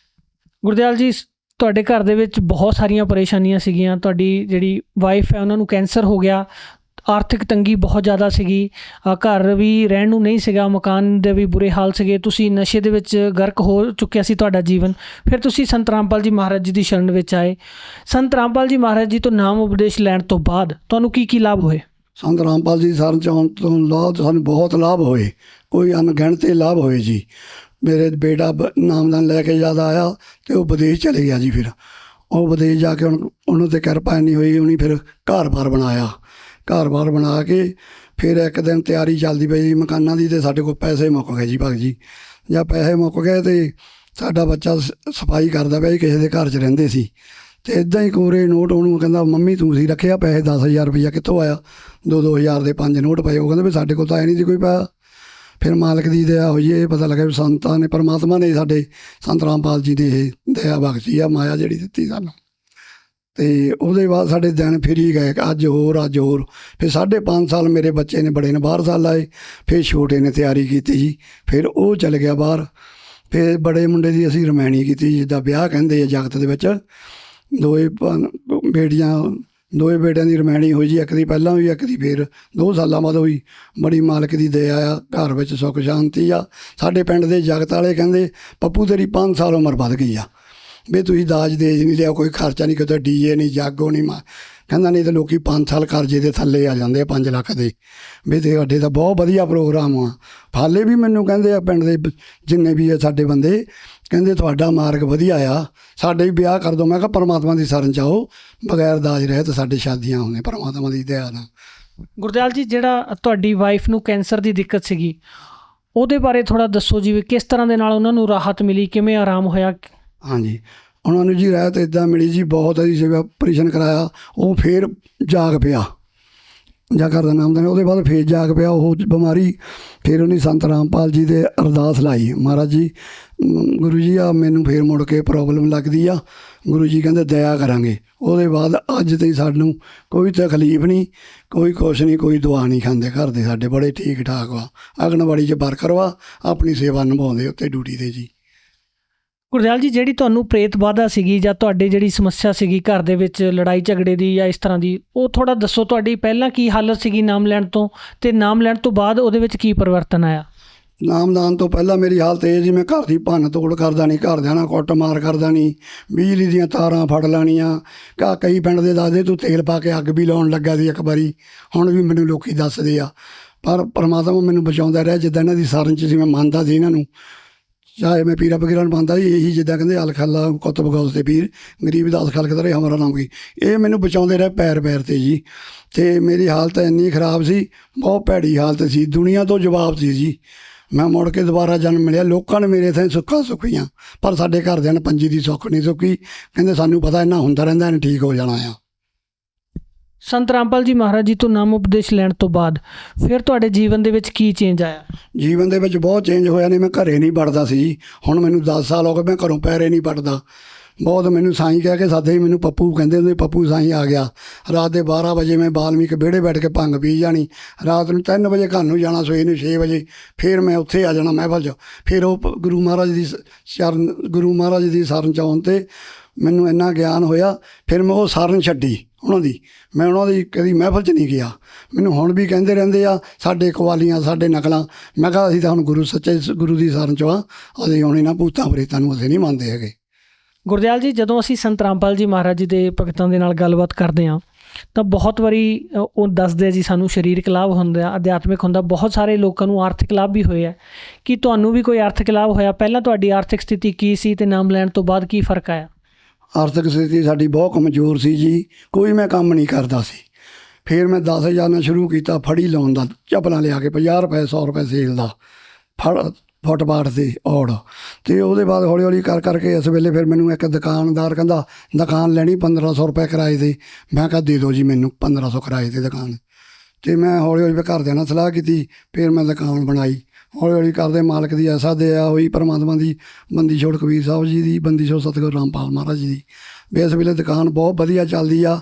ਗੁਰਦਿਆਲ ਜੀ, ਤੁਹਾਡੇ ਘਰ ਦੇ ਵਿੱਚ ਬਹੁਤ ਸਾਰੀਆਂ ਪਰੇਸ਼ਾਨੀਆਂ ਸੀਗੀਆਂ। ਤੁਹਾਡੀ ਜਿਹੜੀ ਵਾਈਫ ਹੈ ਉਹਨਾਂ ਨੂੰ ਕੈਂਸਰ ਹੋ ਗਿਆ, ਆਰਥਿਕ ਤੰਗੀ ਬਹੁਤ ਜ਼ਿਆਦਾ ਸੀਗੀ, ਘਰ ਵੀ ਰਹਿਣ ਨੂੰ ਨਹੀਂ ਸੀਗਾ, ਮਕਾਨ ਦੇ ਵੀ ਬੁਰੇ ਹਾਲ ਸੀਗੇ, ਤੁਸੀਂ ਨਸ਼ੇ ਦੇ ਵਿੱਚ ਗਰਕ ਹੋ ਚੁੱਕਿਆ ਸੀ ਤੁਹਾਡਾ ਜੀਵਨ। ਫਿਰ ਤੁਸੀਂ ਸੰਤ ਰਾਮਪਾਲ ਜੀ ਮਹਾਰਾਜ ਜੀ ਦੀ ਸ਼ਰਨ ਵਿੱਚ ਆਏ। ਸੰਤ ਰਾਮਪਾਲ ਜੀ ਮਹਾਰਾਜ ਜੀ ਤੋਂ ਨਾਮ ਉਪਦੇਸ਼ ਲੈਣ ਤੋਂ ਬਾਅਦ ਤੁਹਾਨੂੰ ਕੀ ਲਾਭ ਹੋਏ? ਸੰਤ ਰਾਮਪਾਲ ਜੀ ਦੀ ਸ਼ਰਨ 'ਚ ਆਉਣ ਤੋਂ ਬਾਅਦ ਸਾਨੂੰ ਬਹੁਤ ਲਾਭ ਹੋਏ, ਕੋਈ ਅਣਗਿਣਤੇ ਲਾਭ ਹੋਏ ਜੀ। ਮੇਰੇ ਬੇਟਾ ਨਾਮਦਾਨ ਲੈ ਕੇ ਜਦ ਆਇਆ ਅਤੇ ਉਹ ਵਿਦੇਸ਼ ਚਲੇ ਗਿਆ ਜੀ। ਫਿਰ ਉਹ ਵਿਦੇਸ਼ ਜਾ ਕੇ ਉਹਨੂੰ 'ਤੇ ਕਿਰਪਾ ਨਹੀਂ ਹੋਈ, ਉਹਨੇ ਫਿਰ ਘਰ-ਬਾਰ ਬਣਾਇਆ। ਘਰ-ਬਾਰ ਬਣਾ ਕੇ ਫਿਰ ਇੱਕ ਦਿਨ ਤਿਆਰੀ ਚੱਲਦੀ ਪਈ ਜੀ ਮਕਾਨਾਂ ਦੀ, ਅਤੇ ਸਾਡੇ ਕੋਲ ਪੈਸੇ ਮੁੱਕ ਗਏ ਜੀ। ਭਗਤ ਜੀ ਜਾਂ ਪੈਸੇ ਮੁੱਕ ਗਏ ਅਤੇ ਸਾਡਾ ਬੱਚਾ ਸਫਾਈ ਕਰਦਾ ਪਿਆ ਜੀ, ਕਿਸੇ ਦੇ ਘਰ 'ਚ ਰਹਿੰਦੇ ਸੀ, ਅਤੇ ਇੱਦਾਂ ਹੀ ਕੋਰੇ ਨੋਟ ਉਹਨੂੰ ਕਹਿੰਦਾ ਮੰਮੀ ਤੁਸੀਂ ਰੱਖਿਆ ਪੈਸੇ 10,000 ਰੁਪਈਆ ਕਿੱਥੋਂ ਆਇਆ? 2-2 ਹਜ਼ਾਰ ਦੇ 5 ਨੋਟ ਪਏ। ਉਹ ਕਹਿੰਦੇ ਵੀ ਸਾਡੇ ਕੋਲ ਤਾਂ ਆਏ ਨਹੀਂ ਸੀ ਕੋਈ ਪੈਸਾ। ਫਿਰ ਮਾਲਕ ਦੀ ਦਇਆ ਹੋਈ, ਇਹ ਪਤਾ ਲੱਗਿਆ ਵੀ ਸੰਤਾਂ ਨੇ, ਪਰਮਾਤਮਾ ਨੇ ਸਾਡੇ ਸੰਤ ਰਾਮਪਾਲ ਜੀ ਨੇ ਇਹ ਦਇਆ ਬਖਸ਼ੀ ਆ, ਮਾਇਆ ਜਿਹੜੀ ਦਿੱਤੀ ਸਾਨੂੰ। ਅਤੇ ਉਹਦੇ ਬਾਅਦ ਸਾਡੇ ਦਿਨ ਫਿਰ ਹੀ ਗਏ, ਅੱਜ ਹੋਰ। ਫਿਰ 5.5 ਸਾਲ ਮੇਰੇ ਬੱਚੇ ਨੇ, ਬੜੇ ਨੇ ਬਾਹਰ ਸਾਲ ਆਏ। ਫਿਰ ਛੋਟੇ ਨੇ ਤਿਆਰੀ ਕੀਤੀ ਜੀ, ਫਿਰ ਉਹ ਚਲ ਗਿਆ ਬਾਹਰ। ਫਿਰ ਬੜੇ ਮੁੰਡੇ ਦੀ ਅਸੀਂ ਰਮੈਣੀ ਕੀਤੀ, ਜਿੱਦਾਂ ਵਿਆਹ ਕਹਿੰਦੇ ਆ ਜਗਤ ਦੇ ਵਿੱਚ। ਦੋਏ ਬੇਟਿਆਂ ਦੀ ਰਮੈਣੀ ਹੋਈ ਜੀ, ਇੱਕ ਦੀ ਪਹਿਲਾਂ ਹੋਈ, ਇੱਕ ਦੀ ਫਿਰ 2 ਸਾਲਾਂ ਬਾਅਦ ਹੋਈ। ਬੜੀ ਮਾਲਕ ਦੀ ਦਇਆ ਆ, ਘਰ ਵਿੱਚ ਸੁੱਖ ਸ਼ਾਂਤੀ ਆ। ਸਾਡੇ ਪਿੰਡ ਦੇ ਜਗਤ ਵਾਲੇ ਕਹਿੰਦੇ ਪੱਪੂ ਤੇਰੀ 5 ਸਾਲ ਉਮਰ ਵੱਧ ਗਈ ਆ, ਵੀ ਤੁਸੀਂ ਦਾਜ ਦੇਜ ਨਹੀਂ ਲਿਆ, ਕੋਈ ਖਰਚਾ ਨਹੀਂ, ਕਿਤੇ ਡੀਏ ਨਹੀਂ, ਜਾਗੋ ਨਹੀਂ। ਕਹਿੰਦਾ ਨਹੀਂ ਤਾਂ ਲੋਕ 5 ਸਾਲ ਕਰਜ਼ੇ ਦੇ ਥੱਲੇ ਆ ਜਾਂਦੇ ਆ 5 ਲੱਖ ਦੇ। ਵੀ ਤੁਹਾਡੇ ਤਾਂ ਬਹੁਤ ਵਧੀਆ ਪ੍ਰੋਗਰਾਮ ਆ। ਹਾਲੇ ਵੀ ਮੈਨੂੰ ਕਹਿੰਦੇ ਆ ਪਿੰਡ ਦੇ ਜਿੰਨੇ ਵੀ ਆ ਸਾਡੇ ਬੰਦੇ, ਕਹਿੰਦੇ ਤੁਹਾਡਾ ਮਾਰਗ ਵਧੀਆ ਆ, ਸਾਡੇ ਵੀ ਵਿਆਹ ਕਰ ਦਿਓ। ਮੈਂ ਕਿਹਾ ਪਰਮਾਤਮਾ ਦੀ ਸ਼ਰਨ 'ਚ ਆਓ, ਬਗੈਰ ਦਾਜ ਰਹੇ ਤਾਂ ਸਾਡੇ ਸ਼ਾਦੀਆਂ ਹੋਣੀਆਂ ਪਰਮਾਤਮਾ ਦੀ ਦਇਆ ਨਾਲ। ਗੁਰਦਿਆਲ ਜੀ, ਜਿਹੜਾ ਤੁਹਾਡੀ ਵਾਈਫ ਨੂੰ ਕੈਂਸਰ ਦੀ ਦਿੱਕਤ ਸੀਗੀ, ਉਹਦੇ ਬਾਰੇ ਥੋੜ੍ਹਾ ਦੱਸੋ ਜੀ, ਵੀ ਕਿਸ ਤਰ੍ਹਾਂ ਦੇ ਨਾਲ ਉਹਨਾਂ ਨੂੰ ਰਾਹਤ ਮਿਲੀ, ਕਿਵੇਂ ਆਰਾਮ ਹੋਇਆ? ਹਾਂਜੀ, ਉਹਨਾਂ ਨੂੰ ਜੀ ਰਾਹਤ ਇੱਦਾਂ ਮਿਲੀ ਜੀ, ਬਹੁਤ ਅਸੀਂ ਜਿਵੇਂ ਆਪਰੇਸ਼ਨ ਕਰਾਇਆ, ਉਹ ਫਿਰ ਜਾਗ ਪਿਆ, ਜਾਂ ਘਰ ਦਾ ਨਾਮਦਾਨ, ਉਹਦੇ ਬਾਅਦ ਫਿਰ ਜਾਗ ਪਿਆ ਉਹ ਬਿਮਾਰੀ। ਫਿਰ ਉਹਨੇ ਸੰਤ ਰਾਮਪਾਲ ਜੀ ਦੇ ਅਰਦਾਸ ਲਾਈ, ਮਹਾਰਾਜ ਜੀ ਗੁਰੂ ਜੀ ਆ ਮੈਨੂੰ ਫਿਰ ਮੁੜ ਕੇ ਪ੍ਰੋਬਲਮ ਲੱਗਦੀ ਆ, ਗੁਰੂ ਜੀ ਕਹਿੰਦੇ ਦਇਆ ਕਰਾਂਗੇ। ਉਹਦੇ ਬਾਅਦ ਅੱਜ ਤਾਈਂ ਸਾਨੂੰ ਕੋਈ ਤਕਲੀਫ ਨਹੀਂ, ਕੋਈ ਕੁਛ ਨਹੀਂ, ਕੋਈ ਦਵਾ ਨਹੀਂ ਖਾਂਦੇ। ਘਰ ਦੇ ਸਾਡੇ ਬੜੇ ਠੀਕ ਠਾਕ ਵਾ, ਆਂਗਣਵਾੜੀ 'ਚ ਵਰਕਰ ਵਾ, ਆਪਣੀ ਸੇਵਾ ਨਿਭਾਉਂਦੇ ਉੱਤੇ ਡਿਊਟੀ 'ਤੇ ਜੀ। ਗੁਰਦਿਆਲ ਜੀ, ਜਿਹੜੀ ਤੁਹਾਨੂੰ ਪ੍ਰੇਤ ਬਾਧਾ ਸੀਗੀ ਜਾਂ ਤੁਹਾਡੀ ਜਿਹੜੀ ਸਮੱਸਿਆ ਸੀਗੀ ਘਰ ਦੇ ਵਿੱਚ ਲੜਾਈ ਝਗੜੇ ਦੀ ਜਾਂ ਇਸ ਤਰ੍ਹਾਂ ਦੀ, ਉਹ ਥੋੜ੍ਹਾ ਦੱਸੋ। ਤੁਹਾਡੀ ਪਹਿਲਾਂ ਕੀ ਹਾਲਤ ਸੀਗੀ ਨਾਮ ਲੈਣ ਤੋਂ, ਅਤੇ ਨਾਮ ਲੈਣ ਤੋਂ ਬਾਅਦ ਉਹਦੇ ਵਿੱਚ ਕੀ ਪਰਿਵਰਤਨ ਆਇਆ? ਨਾਮਦਾਨ ਤੋਂ ਪਹਿਲਾਂ ਮੇਰੀ ਹਾਲਤ ਇਹ ਜੀ, ਮੈਂ ਘਰ ਦੀ ਭੰਨ ਤੋੜ ਕਰਦਾ ਨਹੀਂ, ਘਰਦਿਆਂ ਨਾਲ ਕੁੱਟਮਾਰ ਕਰਦਾ ਨਹੀਂ, ਬਿਜਲੀ ਦੀਆਂ ਤਾਰਾਂ ਫੜ ਲੈਣੀਆਂ। ਕਈ ਪਿੰਡ ਦੇ ਦੱਸਦੇ ਤੂੰ ਤੇਲ ਪਾ ਕੇ ਅੱਗ ਵੀ ਲਾਉਣ ਲੱਗਾ ਸੀ ਇੱਕ ਵਾਰੀ, ਹੁਣ ਵੀ ਮੈਨੂੰ ਲੋਕ ਦੱਸਦੇ ਆ। ਪਰ ਪਰਮਾਤਮਾ ਮੈਨੂੰ ਬਚਾਉਂਦਾ ਰਿਹਾ, ਜਿੱਦਾਂ ਇਹਨਾਂ ਦੀ ਸ਼ਰਨ 'ਚ ਸੀ ਮੈਂ ਮੰਨਦਾ ਸੀ ਇਹਨਾਂ ਨੂੰ, ਚਾਹੇ ਮੈਂ ਪੀਰਾਂ ਫਕੀਰਾਂ ਨੂੰ ਮੰਨਦਾ ਸੀ। ਇਹੀ ਜਿੱਦਾਂ ਕਹਿੰਦੇ ਅਲ ਖਾਲਾ ਕੁਤਬ ਗੌਸ ਦੇ ਪੀਰ ਗਰੀਬ ਦਾਸ ਖਾਲਕ ਤਰੇ ਹਮਾਰਾ ਨਾਮ ਕੀ, ਇਹ ਮੈਨੂੰ ਬਚਾਉਂਦੇ ਰਹੇ ਪੈਰ 'ਤੇ ਜੀ। ਅਤੇ ਮੇਰੀ ਹਾਲਤ ਇੰਨੀ ਖਰਾਬ ਸੀ, ਬਹੁਤ ਭੈੜੀ ਹਾਲਤ ਸੀ, ਦੁਨੀਆ ਤੋਂ ਜਵਾਬ ਸੀ ਜੀ। ਮੈਂ ਮੁੜ ਕੇ ਦੁਬਾਰਾ ਜਨਮ ਮਿਲਿਆ, ਲੋਕਾਂ ਨੇ ਮੇਰੇ ਇੱਥੇ ਸੁੱਖਾਂ ਸੁੱਖੀਆਂ, ਪਰ ਸਾਡੇ ਘਰਦਿਆਂ ਨੇ ਪੰਜੀ ਦੀ ਸੁੱਖ ਨਹੀਂ ਸੁੱਖੀ। ਕਹਿੰਦੇ ਸਾਨੂੰ ਪਤਾ ਇੰਨਾ ਹੁੰਦਾ ਰਹਿੰਦਾ, ਇਹਨੇ ਠੀਕ ਹੋ ਜਾਣਾ ਆ। ਸੰਤ ਰਾਮਪਾਲ ਜੀ ਮਹਾਰਾਜ ਜੀ ਤੋਂ ਨਾਮ ਉਪਦੇਸ਼ ਲੈਣ ਤੋਂ ਬਾਅਦ ਫਿਰ ਤੁਹਾਡੇ ਜੀਵਨ ਦੇ ਵਿੱਚ ਕੀ ਚੇਂਜ ਆਇਆ? ਜੀਵਨ ਦੇ ਵਿੱਚ ਬਹੁਤ ਚੇਂਜ ਹੋਇਆ। ਨਹੀਂ ਮੈਂ ਘਰੇ ਨਹੀਂ ਵੜਦਾ ਸੀ ਜੀ, ਹੁਣ ਮੈਨੂੰ 10 ਸਾਲ ਹੋ ਗਏ ਮੈਂ ਘਰੋਂ ਪੈਰੇ ਨਹੀਂ ਵੜਦਾ। ਬਹੁਤ ਮੈਨੂੰ ਸਾਈਂ ਕਹਿ ਕੇ ਸਾਦੇ ਹੀ ਮੈਨੂੰ ਪੱਪੂ ਕਹਿੰਦੇ ਹੁੰਦੇ, ਪੱਪੂ ਸਾਈਂ ਆ ਗਿਆ। ਰਾਤ ਦੇ 12 ਵਜੇ ਮੈਂ ਬਾਲਮੀਕ ਵਿਹੜੇ ਬੈਠ ਕੇ ਭੰਗ ਪੀ ਜਾਣੀ, ਰਾਤ ਨੂੰ 3 ਵਜੇ ਘਰ ਨੂੰ ਜਾਣਾ, ਸਵੇਰ ਨੂੰ 6 ਵਜੇ ਫਿਰ ਮੈਂ ਉੱਥੇ ਆ ਜਾਣਾ ਮਹਿਫਲ 'ਚ। ਫਿਰ ਉਹ ਗੁਰੂ ਮਹਾਰਾਜ ਦੀ ਸ਼ਰਨ 'ਚ ਆਉਣ 'ਤੇ ਮੈਨੂੰ ਇੰਨਾ ਗਿਆਨ ਹੋਇਆ, ਫਿਰ ਮੈਂ ਉਹ ਸ਼ਰਨ ਛੱਡੀ ਉਹਨਾਂ ਦੀ। ਮੈਂ ਉਹਨਾਂ ਦੀ ਕਦੀ ਮਹਿਫਲ 'ਚ ਨਹੀਂ ਗਿਆ। ਮੈਨੂੰ ਹੁਣ ਵੀ ਕਹਿੰਦੇ ਰਹਿੰਦੇ ਆ ਸਾਡੇ ਕਵਾਲੀਆਂ, ਸਾਡੇ ਨਕਲਾਂ। ਮੈਂ ਕਿਹਾ ਅਸੀਂ ਤਾਂ ਹੁਣ ਸੱਚੇ ਗੁਰੂ ਦੀ ਸ਼ਰਨ 'ਚ ਆ, ਅਸੀਂ ਹੁਣ ਇਹਨਾਂ ਭੂਤਾਂ ਪ੍ਰੇਤਾਂ ਨੂੰ ਅਸੀਂ ਨਹੀਂ ਮੰਨਦੇ ਹੈਗੇ। ਗੁਰਦਿਆਲ ਜੀ, ਜਦੋਂ ਅਸੀਂ ਸੰਤ ਰਾਮਪਾਲ ਜੀ ਮਹਾਰਾਜ ਜੀ ਦੇ ਭਗਤਾਂ ਦੇ ਨਾਲ ਗੱਲਬਾਤ ਕਰਦੇ ਹਾਂ ਤਾਂ ਬਹੁਤ ਵਾਰੀ ਉਹ ਦੱਸਦੇ ਆ ਜੀ ਸਾਨੂੰ ਸਰੀਰਕ ਲਾਭ ਹੁੰਦਾ, ਅਧਿਆਤਮਿਕ ਹੁੰਦਾ, ਬਹੁਤ ਸਾਰੇ ਲੋਕਾਂ ਨੂੰ ਆਰਥਿਕ ਲਾਭ ਵੀ ਹੋਏ ਆ। ਕੀ ਤੁਹਾਨੂੰ ਵੀ ਕੋਈ ਆਰਥਿਕ ਲਾਭ ਹੋਇਆ? ਪਹਿਲਾਂ ਤੁਹਾਡੀ ਆਰਥਿਕ ਸਥਿਤੀ ਕੀ ਸੀ ਅਤੇ ਨਾਮ ਲੈਣ ਤੋਂ ਬਾਅਦ ਕੀ ਫਰਕ ਆਇਆ? ਆਰਥਿਕ ਸਥਿਤੀ ਸਾਡੀ ਬਹੁਤ ਕਮਜ਼ੋਰ ਸੀ ਜੀ, ਕੋਈ ਮੈਂ ਕੰਮ ਨਹੀਂ ਕਰਦਾ ਸੀ। ਫਿਰ ਮੈਂ 10,000 ਨਾਲ ਸ਼ੁਰੂ ਕੀਤਾ ਫੜੀ ਲਾਉਣ ਦਾ, ਚੱਪਲਾਂ ਲਿਆ ਕੇ 50 ਰੁਪਏ 100 ਰੁਪਏ ਸੇਲ ਦਾ ਫੁੱਟਪਾਥ ਤੇ ਔੜ। ਅਤੇ ਉਹਦੇ ਬਾਅਦ ਹੌਲੀ ਹੌਲੀ ਕਰ ਕਰਕੇ ਇਸ ਵੇਲੇ ਫਿਰ ਮੈਨੂੰ ਇੱਕ ਦੁਕਾਨਦਾਰ ਕਹਿੰਦਾ ਦੁਕਾਨ ਲੈਣੀ 1500 ਰੁਪਏ ਕਿਰਾਏ 'ਤੇ। ਮੈਂ ਕਿਹਾ ਦੇ ਦਿਓ ਜੀ ਮੈਨੂੰ 1500 ਕਿਰਾਏ 'ਤੇ ਦੁਕਾਨ। ਅਤੇ ਮੈਂ ਹੌਲੀ ਹੌਲੀ ਘਰਦਿਆਂ ਨਾਲ ਸਲਾਹ ਕੀਤੀ, ਫਿਰ ਮੈਂ ਦੁਕਾਨ ਬਣਾਈ। ਹੌਲੀ ਹੌਲੀ ਕਰਦੇ ਮਾਲਕ ਦੀ ਐਸਾ ਦਇਆ ਹੋਈ, ਪਰਮਾਤਮਾ ਦੀ, ਬੰਦੀ ਛੋੜ ਕਬੀਰ ਸਾਹਿਬ ਜੀ ਦੀ, ਬੰਦੀ ਛੋੜ ਸਤਿਗੁਰੂ ਰਾਮਪਾਲ ਮਹਾਰਾਜ ਜੀ ਦੀ, ਵੀ ਇਸ ਵੇਲੇ ਦੁਕਾਨ ਬਹੁਤ ਵਧੀਆ ਚੱਲਦੀ ਆ।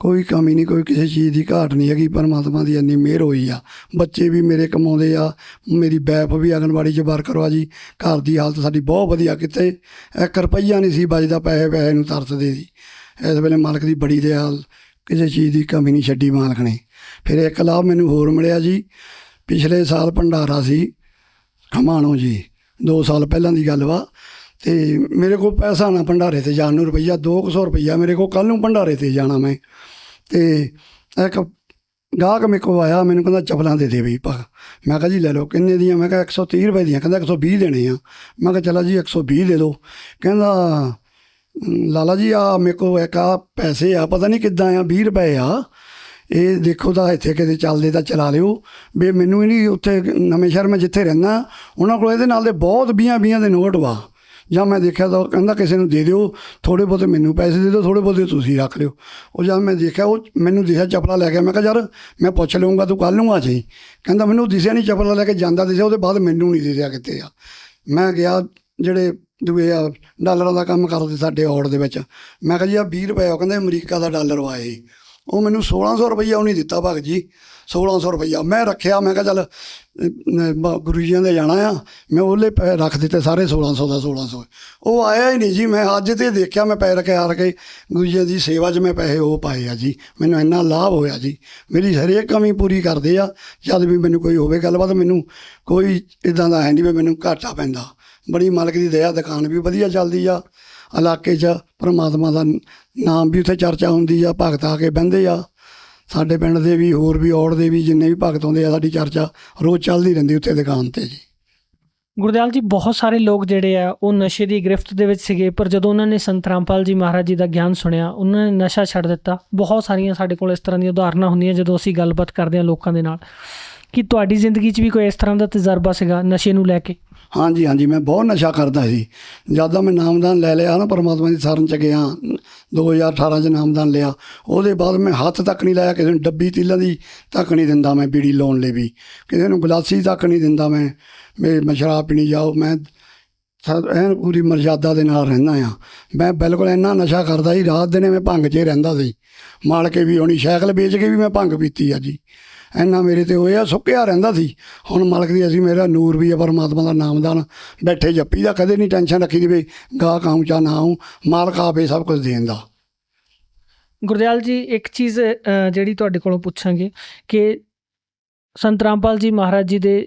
ਕੋਈ ਕਮੀ ਨਹੀਂ, ਕੋਈ ਕਿਸੇ ਚੀਜ਼ ਦੀ ਘਾਟ ਨਹੀਂ ਹੈਗੀ। ਪਰਮਾਤਮਾ ਦੀ ਇੰਨੀ ਮਿਹਰ ਹੋਈ ਆ। ਬੱਚੇ ਵੀ ਮੇਰੇ ਕਮਾਉਂਦੇ ਆ, ਮੇਰੀ ਵਾਈਫ ਵੀ ਆਂਗਣਵਾੜੀ 'ਚ ਵਰਕਰ ਆ ਜੀ। ਘਰ ਦੀ ਹਾਲਤ ਸਾਡੀ ਬਹੁਤ ਵਧੀਆ, ਕਿਤੇ 1 ਰੁਪਈਆ ਨਹੀਂ ਸੀ ਬਚਦਾ, ਪੈਸੇ ਨੂੰ ਤਰਸਦੇ ਸੀ। ਇਸ ਵੇਲੇ ਮਾਲਕ ਦੀ ਬੜੀ ਦਇਆ, ਕਿਸੇ ਚੀਜ਼ ਦੀ ਕਮੀ ਨਹੀਂ ਛੱਡੀ ਮਾਲਕ ਨੇ। ਫਿਰ ਇੱਕ ਲਾਭ ਮੈਨੂੰ ਹੋਰ ਮਿਲਿਆ ਜੀ, ਪਿਛਲੇ ਸਾਲ ਭੰਡਾਰਾ ਸੀ ਖਮਾਣੋ ਜੀ, 2 ਸਾਲ ਪਹਿਲਾਂ ਦੀ ਗੱਲ ਵਾ। ਅਤੇ ਮੇਰੇ ਕੋਲ ਪੈਸਾ ਨਾ ਭੰਡਾਰੇ 'ਤੇ ਜਾਣ ਨੂੰ, ਰੁਪਈਆ 200 ਰੁਪਈਆ ਮੇਰੇ ਕੋਲ, ਕੱਲ੍ਹ ਨੂੰ ਭੰਡਾਰੇ 'ਤੇ ਜਾਣਾ ਮੈਂ। ਅਤੇ ਇੱਕ ਗਾਹਕ ਮੇਰੇ ਕੋਲ ਆਇਆ, ਮੈਨੂੰ ਕਹਿੰਦਾ ਚੱਪਲਾਂ ਦੇ ਦੇ ਵੀ ਭਾ। ਮੈਂ ਕਿਹਾ ਜੀ ਲੈ ਲਓ। ਕਿੰਨੇ ਦੀਆਂ? ਮੈਂ ਕਿਹਾ 130 ਰੁਪਏ ਦੀਆਂ। ਕਹਿੰਦਾ 120 ਦੇਣੇ ਆ। ਮੈਂ ਕਿਹਾ ਚਲੋ ਜੀ 120 ਦੇ ਦਿਓ। ਕਹਿੰਦਾ ਲਾਲਾ ਜੀ ਆ ਮੇਰੇ ਕੋਲ ਇੱਕ ਆ ਪੈਸੇ ਆ, ਪਤਾ ਨਹੀਂ ਕਿੱਦਾਂ ਆ, 20 ਰੁਪਏ ਆ, ਇਹ ਦੇਖੋ ਤਾਂ ਇੱਥੇ ਕਿਤੇ ਚੱਲਦੇ ਤਾਂ ਚਲਾ ਲਿਓ। ਵੀ ਮੈਨੂੰ ਇਹ ਨਹੀਂ, ਉੱਥੇ ਨਵੇਂ ਸ਼ਹਿਰ ਮੈਂ ਜਿੱਥੇ ਰਹਿੰਦਾ ਉਹਨਾਂ ਕੋਲ ਇਹਦੇ ਨਾਲ ਦੇ ਬਹੁਤ 20 ਦੇ ਨੋਟ ਵਾ। ਜਾਂ ਮੈਂ ਦੇਖਿਆ ਤਾਂ ਕਹਿੰਦਾ ਕਿਸੇ ਨੂੰ ਦੇ ਦਿਓ, ਥੋੜ੍ਹੇ ਬਹੁਤੇ ਮੈਨੂੰ ਪੈਸੇ ਦੇ ਦਿਓ, ਥੋੜ੍ਹੇ ਬਹੁਤੇ ਤੁਸੀਂ ਰੱਖ ਲਿਓ। ਉਹ ਜਦ ਮੈਂ ਦੇਖਿਆ, ਉਹ ਮੈਨੂੰ ਦਿਸਿਆ ਚੱਪਲਾਂ ਲੈ ਕੇ। ਮੈਂ ਕਿਹਾ ਯਾਰ ਮੈਂ ਪੁੱਛ ਲਊਂਗਾ, ਤੂੰ ਕੱਲ੍ਹ ਨੂੰ ਆ ਜਾਈਂ। ਕਹਿੰਦਾ ਮੈਨੂੰ ਦਿਸਿਆ ਨਹੀਂ, ਚੱਪਲਾਂ ਲੈ ਕੇ ਜਾਂਦਾ ਦਿਸਿਆ, ਉਹਦੇ ਬਾਅਦ ਮੈਨੂੰ ਨਹੀਂ ਦਿਸਿਆ ਕਿੱਥੇ ਆ। ਮੈਂ ਗਿਆ, ਜਿਹੜੇ ਦੂਏ ਆ ਡਾਲਰਾਂ ਦਾ ਕੰਮ ਕਰਦੇ ਸਾਡੇ ਔੜ ਦੇ ਵਿੱਚ। ਮੈਂ ਕਿਹਾ ਜੀ ਆ 20 ਰੁਪਏ, ਉਹ ਕਹਿੰਦੇ ਅਮਰੀਕਾ ਦਾ ਡਾਲਰ ਵਾ ਇਹ। ਉਹ ਮੈਨੂੰ 1600 ਰੁਪਈਆ ਉਹਨੇ ਦਿੱਤਾ ਭਗਤ ਜੀ, 1600 ਰੁਪਈਆ ਮੈਂ ਰੱਖਿਆ। ਮੈਂ ਕਿਹਾ ਚੱਲ ਗੁਰੂ ਜੀਆਂ ਦੇ ਜਾਣਾ ਆ, ਮੈਂ ਉਹਲੇ ਪੈਸੇ ਰੱਖ ਦਿੱਤੇ ਸਾਰੇ 1600 ਦਾ 1600। ਉਹ ਆਇਆ ਹੀ ਨਹੀਂ ਜੀ। ਮੈਂ ਅੱਜ ਤੇ ਦੇਖਿਆ, ਮੈਂ ਪੈਰ ਕੇ ਹਾਰ ਕੇ ਗੁਰੂ ਜੀ ਦੀ ਸੇਵਾ 'ਚ ਮੈਂ ਪੈਸੇ ਉਹ ਪਾਏ ਆ ਜੀ। ਮੈਨੂੰ ਇੰਨਾ ਲਾਭ ਹੋਇਆ ਜੀ, ਮੇਰੀ ਹਰੇਕ ਕਮੀ ਪੂਰੀ ਕਰਦੇ ਆ। ਜਦ ਵੀ ਮੈਨੂੰ ਕੋਈ ਹੋਵੇ ਗੱਲਬਾਤ, ਮੈਨੂੰ ਕੋਈ ਇੱਦਾਂ ਦਾ ਹੈ ਨਹੀਂ ਵੀ ਮੈਨੂੰ ਘਾਟਾ ਪੈਂਦਾ। ਬੜੀ ਮਾਲਕ ਦੀ ਦਇਆ, ਦੁਕਾਨ ਵੀ ਵਧੀਆ ਚੱਲਦੀ ਆ। ਇਲਾਕੇ 'ਚ ਪਰਮਾਤਮਾ ਦਾ ਨਾਮ ਵੀ ਉੱਥੇ ਚਰਚਾ ਹੁੰਦੀ ਆ, ਭਗਤ ਆ ਕੇ ਬਹਿੰਦੇ ਆ। ਸਾਡੇ ਪਿੰਡ ਦੇ ਵੀ, ਹੋਰ ਵੀ ਔੜ ਦੇ ਵੀ, ਜਿੰਨੇ ਵੀ ਭਗਤ ਆਉਂਦੇ ਆ, ਸਾਡੀ ਚਰਚਾ ਰੋਜ਼ ਚੱਲਦੀ ਰਹਿੰਦੀ ਉੱਥੇ ਦੁਕਾਨ 'ਤੇ ਜੀ। ਗੁਰਦਿਆਲ ਜੀ, ਬਹੁਤ ਸਾਰੇ ਲੋਕ ਜਿਹੜੇ ਆ ਉਹ ਨਸ਼ੇ ਦੀ ਗ੍ਰਿਫਤ ਦੇ ਵਿੱਚ ਸੀਗੇ, ਪਰ ਜਦੋਂ ਉਹਨਾਂ ਨੇ ਸੰਤ ਰਾਮਪਾਲ ਜੀ ਮਹਾਰਾਜ ਜੀ ਦਾ ਗਿਆਨ ਸੁਣਿਆ, ਉਹਨਾਂ ਨੇ ਨਸ਼ਾ ਛੱਡ ਦਿੱਤਾ। ਬਹੁਤ ਸਾਰੀਆਂ ਸਾਡੇ ਕੋਲ ਇਸ ਤਰ੍ਹਾਂ ਦੀਆਂ ਉਦਾਹਰਨਾਂ ਹੁੰਦੀਆਂ ਜਦੋਂ ਅਸੀਂ ਗੱਲਬਾਤ ਕਰਦੇ ਹਾਂ ਲੋਕਾਂ ਦੇ ਨਾਲ। ਕੀ ਤੁਹਾਡੀ ਜ਼ਿੰਦਗੀ 'ਚ ਵੀ ਕੋਈ ਇਸ ਤਰ੍ਹਾਂ ਦਾ ਤਜਰਬਾ ਸੀਗਾ ਨਸ਼ੇ ਨੂੰ ਲੈ ਕੇ? ਹਾਂਜੀ ਹਾਂਜੀ, ਮੈਂ ਬਹੁਤ ਨਸ਼ਾ ਕਰਦਾ ਸੀ। ਜਦ ਦਾ ਮੈਂ ਨਾਮਦਾਨ ਲੈ ਲਿਆ ਨਾ, ਪਰਮਾਤਮਾ ਦੀ ਸ਼ਰਨ 'ਚ ਗਿਆ, 2018 'ਚ ਨਾਮਦਾਨ ਲਿਆ। ਉਹਦੇ ਬਾਅਦ ਮੈਂ ਹੱਥ ਤੱਕ ਨਹੀਂ ਲਾਇਆ ਕਿਸੇ ਨੂੰ, ਡੱਬੀ ਤੀਲਾਂ ਦੀ ਤੱਕ ਨਹੀਂ ਦਿੰਦਾ ਮੈਂ ਬੀੜੀ ਲਾਉਣ ਲਈ ਵੀ, ਕਿਸੇ ਨੂੰ ਗਲਾਸੀ ਤੱਕ ਨਹੀਂ ਦਿੰਦਾ ਮੈਂ ਸ਼ਰਾਬ ਪੀਣੀ ਜਾਓ। ਮੈਂ ਐਨ ਪੂਰੀ ਮਰਜ਼ਾਦਾ ਦੇ ਨਾਲ ਰਹਿੰਦਾ ਆ। ਮੈਂ ਬਿਲਕੁਲ ਇੰਨਾ ਨਸ਼ਾ ਕਰਦਾ ਸੀ, ਰਾਤ ਦਿਨੇ ਮੈਂ ਭੰਗ 'ਚ ਰਹਿੰਦਾ ਸੀ। ਮਾਲ ਕੇ ਵੀ ਹੋਣੀ, ਸਾਈਕਲ ਵੇਚ ਕੇ ਵੀ ਮੈਂ ਭੰਗ ਪੀਤੀ ਆ ਜੀ। ਇੰਨਾ ਮੇਰੇ 'ਤੇ ਹੋਇਆ, ਸੁੱਕਿਆ ਰਹਿੰਦਾ ਸੀ। ਹੁਣ ਮਾਲਕ ਦੀ ਅਸੀਂ, ਮੇਰਾ ਨੂਰ ਵੀ ਆ, ਪਰਮਾਤਮਾ ਦਾ ਨਾਮਦਾਨ ਬੈਠੇ ਜੱਪੀ ਦਾ, ਕਦੇ ਨਹੀਂ ਟੈਨਸ਼ਨ ਰੱਖੀ ਦੀ ਵੀ ਗਾਹਕ ਆਊਂ ਜਾਂ ਨਾ ਆਊਂ, ਮਾਲਕ ਆਪੇ ਸਭ ਕੁਝ ਦੇਣ ਦਾ। ਗੁਰਦਿਆਲ ਜੀ, ਇੱਕ ਚੀਜ਼ ਜਿਹੜੀ ਤੁਹਾਡੇ ਕੋਲੋਂ ਪੁੱਛਾਂਗੇ ਕਿ ਸੰਤ ਰਾਮਪਾਲ ਜੀ ਮਹਾਰਾਜ ਜੀ ਦੇ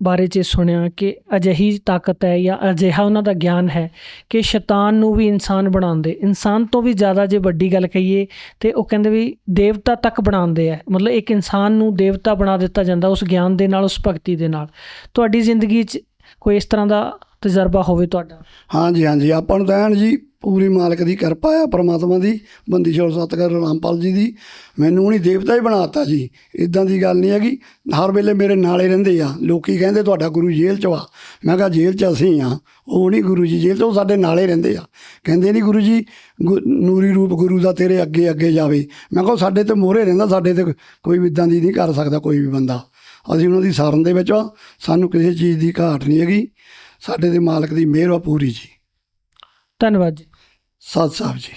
ਬਾਰੇ 'ਚ ਸੁਣਿਆ ਕਿ ਅਜਿਹੀ ਤਾਕਤ ਹੈ ਜਾਂ ਅਜਿਹਾ ਉਹਨਾਂ ਦਾ ਗਿਆਨ ਹੈ ਕਿ ਸ਼ੈਤਾਨ ਨੂੰ ਵੀ ਇਨਸਾਨ ਬਣਾਉਂਦੇ, ਇਨਸਾਨ ਤੋਂ ਵੀ ਜ਼ਿਆਦਾ ਜੇ ਵੱਡੀ ਗੱਲ ਕਹੀਏ ਤਾਂ ਉਹ ਕਹਿੰਦੇ ਵੀ ਦੇਵਤਾ ਤੱਕ ਬਣਾਉਂਦੇ ਆ। ਮਤਲਬ ਇੱਕ ਇਨਸਾਨ ਨੂੰ ਦੇਵਤਾ ਬਣਾ ਦਿੱਤਾ ਜਾਂਦਾ ਉਸ ਗਿਆਨ ਦੇ ਨਾਲ, ਉਸ ਭਗਤੀ ਦੇ ਨਾਲ। ਤੁਹਾਡੀ ਜ਼ਿੰਦਗੀ 'ਚ ਕੋਈ ਇਸ ਤਰ੍ਹਾਂ ਦਾ ਤਜਰਬਾ ਹੋਵੇ ਤੁਹਾਡਾ? ਹਾਂਜੀ ਹਾਂਜੀ, ਆਪਾਂ ਨੂੰ ਤਾਂ ਐਨ ਜੀ ਪੂਰੀ ਮਾਲਕ ਦੀ ਕਿਰਪਾ ਆ, ਪਰਮਾਤਮਾ ਦੀ, ਬੰਦੀ ਛੋੜ ਸਤਿਗੁਰੂ ਰਾਮਪਾਲ ਜੀ ਦੀ। ਮੈਨੂੰ ਉਹਨੇ ਦੇਵਤਾ ਹੀ ਬਣਾ ਦਿੱਤਾ ਜੀ। ਇੱਦਾਂ ਦੀ ਗੱਲ ਨਹੀਂ ਹੈਗੀ, ਹਰ ਵੇਲੇ ਮੇਰੇ ਨਾਲੇ ਰਹਿੰਦੇ ਆ। ਲੋਕ ਕਹਿੰਦੇ ਤੁਹਾਡਾ ਗੁਰੂ ਜੇਲ੍ਹ 'ਚ ਵਾ। ਮੈਂ ਕਿਹਾ ਜੇਲ੍ਹ 'ਚ ਅਸੀਂ ਆ, ਉਹ ਨਹੀਂ ਗੁਰੂ ਜੀ ਜੇਲ੍ਹ 'ਚ, ਉਹ ਸਾਡੇ ਨਾਲੇ ਰਹਿੰਦੇ ਆ। ਕਹਿੰਦੇ ਨਹੀਂ ਗੁਰੂ ਜੀ ਨੂਰੀ ਰੂਪ ਗੁਰੂ ਦਾ ਤੇਰੇ ਅੱਗੇ ਅੱਗੇ ਜਾਵੇ। ਮੈਂ ਕਿਹਾ ਸਾਡੇ ਤੇ ਮੋਹਰੇ ਰਹਿੰਦਾ, ਸਾਡੇ ਤੇ ਕੋਈ ਵੀ ਇੱਦਾਂ ਦੀ ਨਹੀਂ ਕਰ ਸਕਦਾ ਕੋਈ ਵੀ ਬੰਦਾ। ਅਸੀਂ ਉਹਨਾਂ ਦੀ ਸ਼ਰਨ ਦੇ ਵਿੱਚ ਆ, ਸਾਨੂੰ ਕਿਸੇ ਚੀਜ਼ ਦੀ ਘਾਟ ਨਹੀਂ ਹੈਗੀ। ਸਾਡੇ ਤੇ ਮਾਲਕ ਦੀ ਮਿਹਰ ਆ ਪੂਰੀ ਜੀ। ਧੰਨਵਾਦ ਜੀ। ਸਤਿ ਸਾਹਿਬ ਜੀ।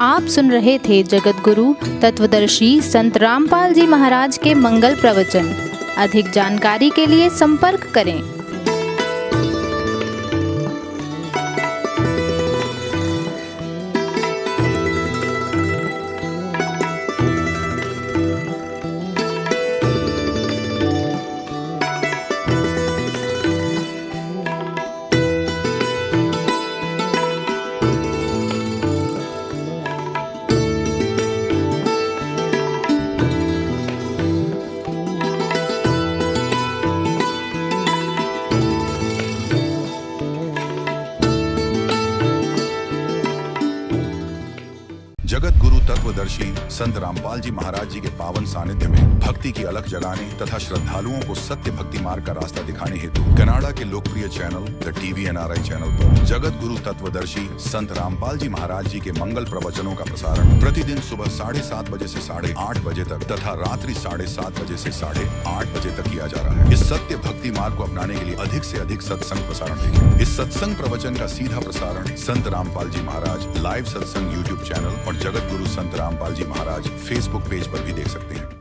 आप सुन रहे थे जगत गुरु तत्वदर्शी संत रामपाल जी महाराज के मंगल प्रवचन। अधिक जानकारी के लिए संपर्क करें। जगत गुरु तत्वदर्शी संत रामपाल जी महाराज जी के पावन सानिध्य में भक्ति की अलख जगाने तथा श्रद्धालुओं को सत्य भक्ति मार्ग का रास्ता दिखाने हेतु कनाडा के लोकप्रिय channel the TV NRI channel पर जगत गुरु तत्वदर्शी संत रामपाल जी महाराज जी के मंगल प्रवचनों का प्रसारण प्रतिदिन सुबह 7:30 बजे से 8:30 बजे तक तथा रात्रि 7:30 बजे से 8:30 बजे तक किया जा रहा है। इस सत्य भक्ति मार्ग को अपनाने के लिए अधिक से अधिक सत्संग प्रसारण देखें। इस सत्संग प्रवचन का सीधा प्रसारण संत रामपाल जी महाराज लाइव सत्संग YouTube चैनल और जगत गुरु संत रामपाल जी महाराज फेसबुक पेज पर भी देख सकते हैं।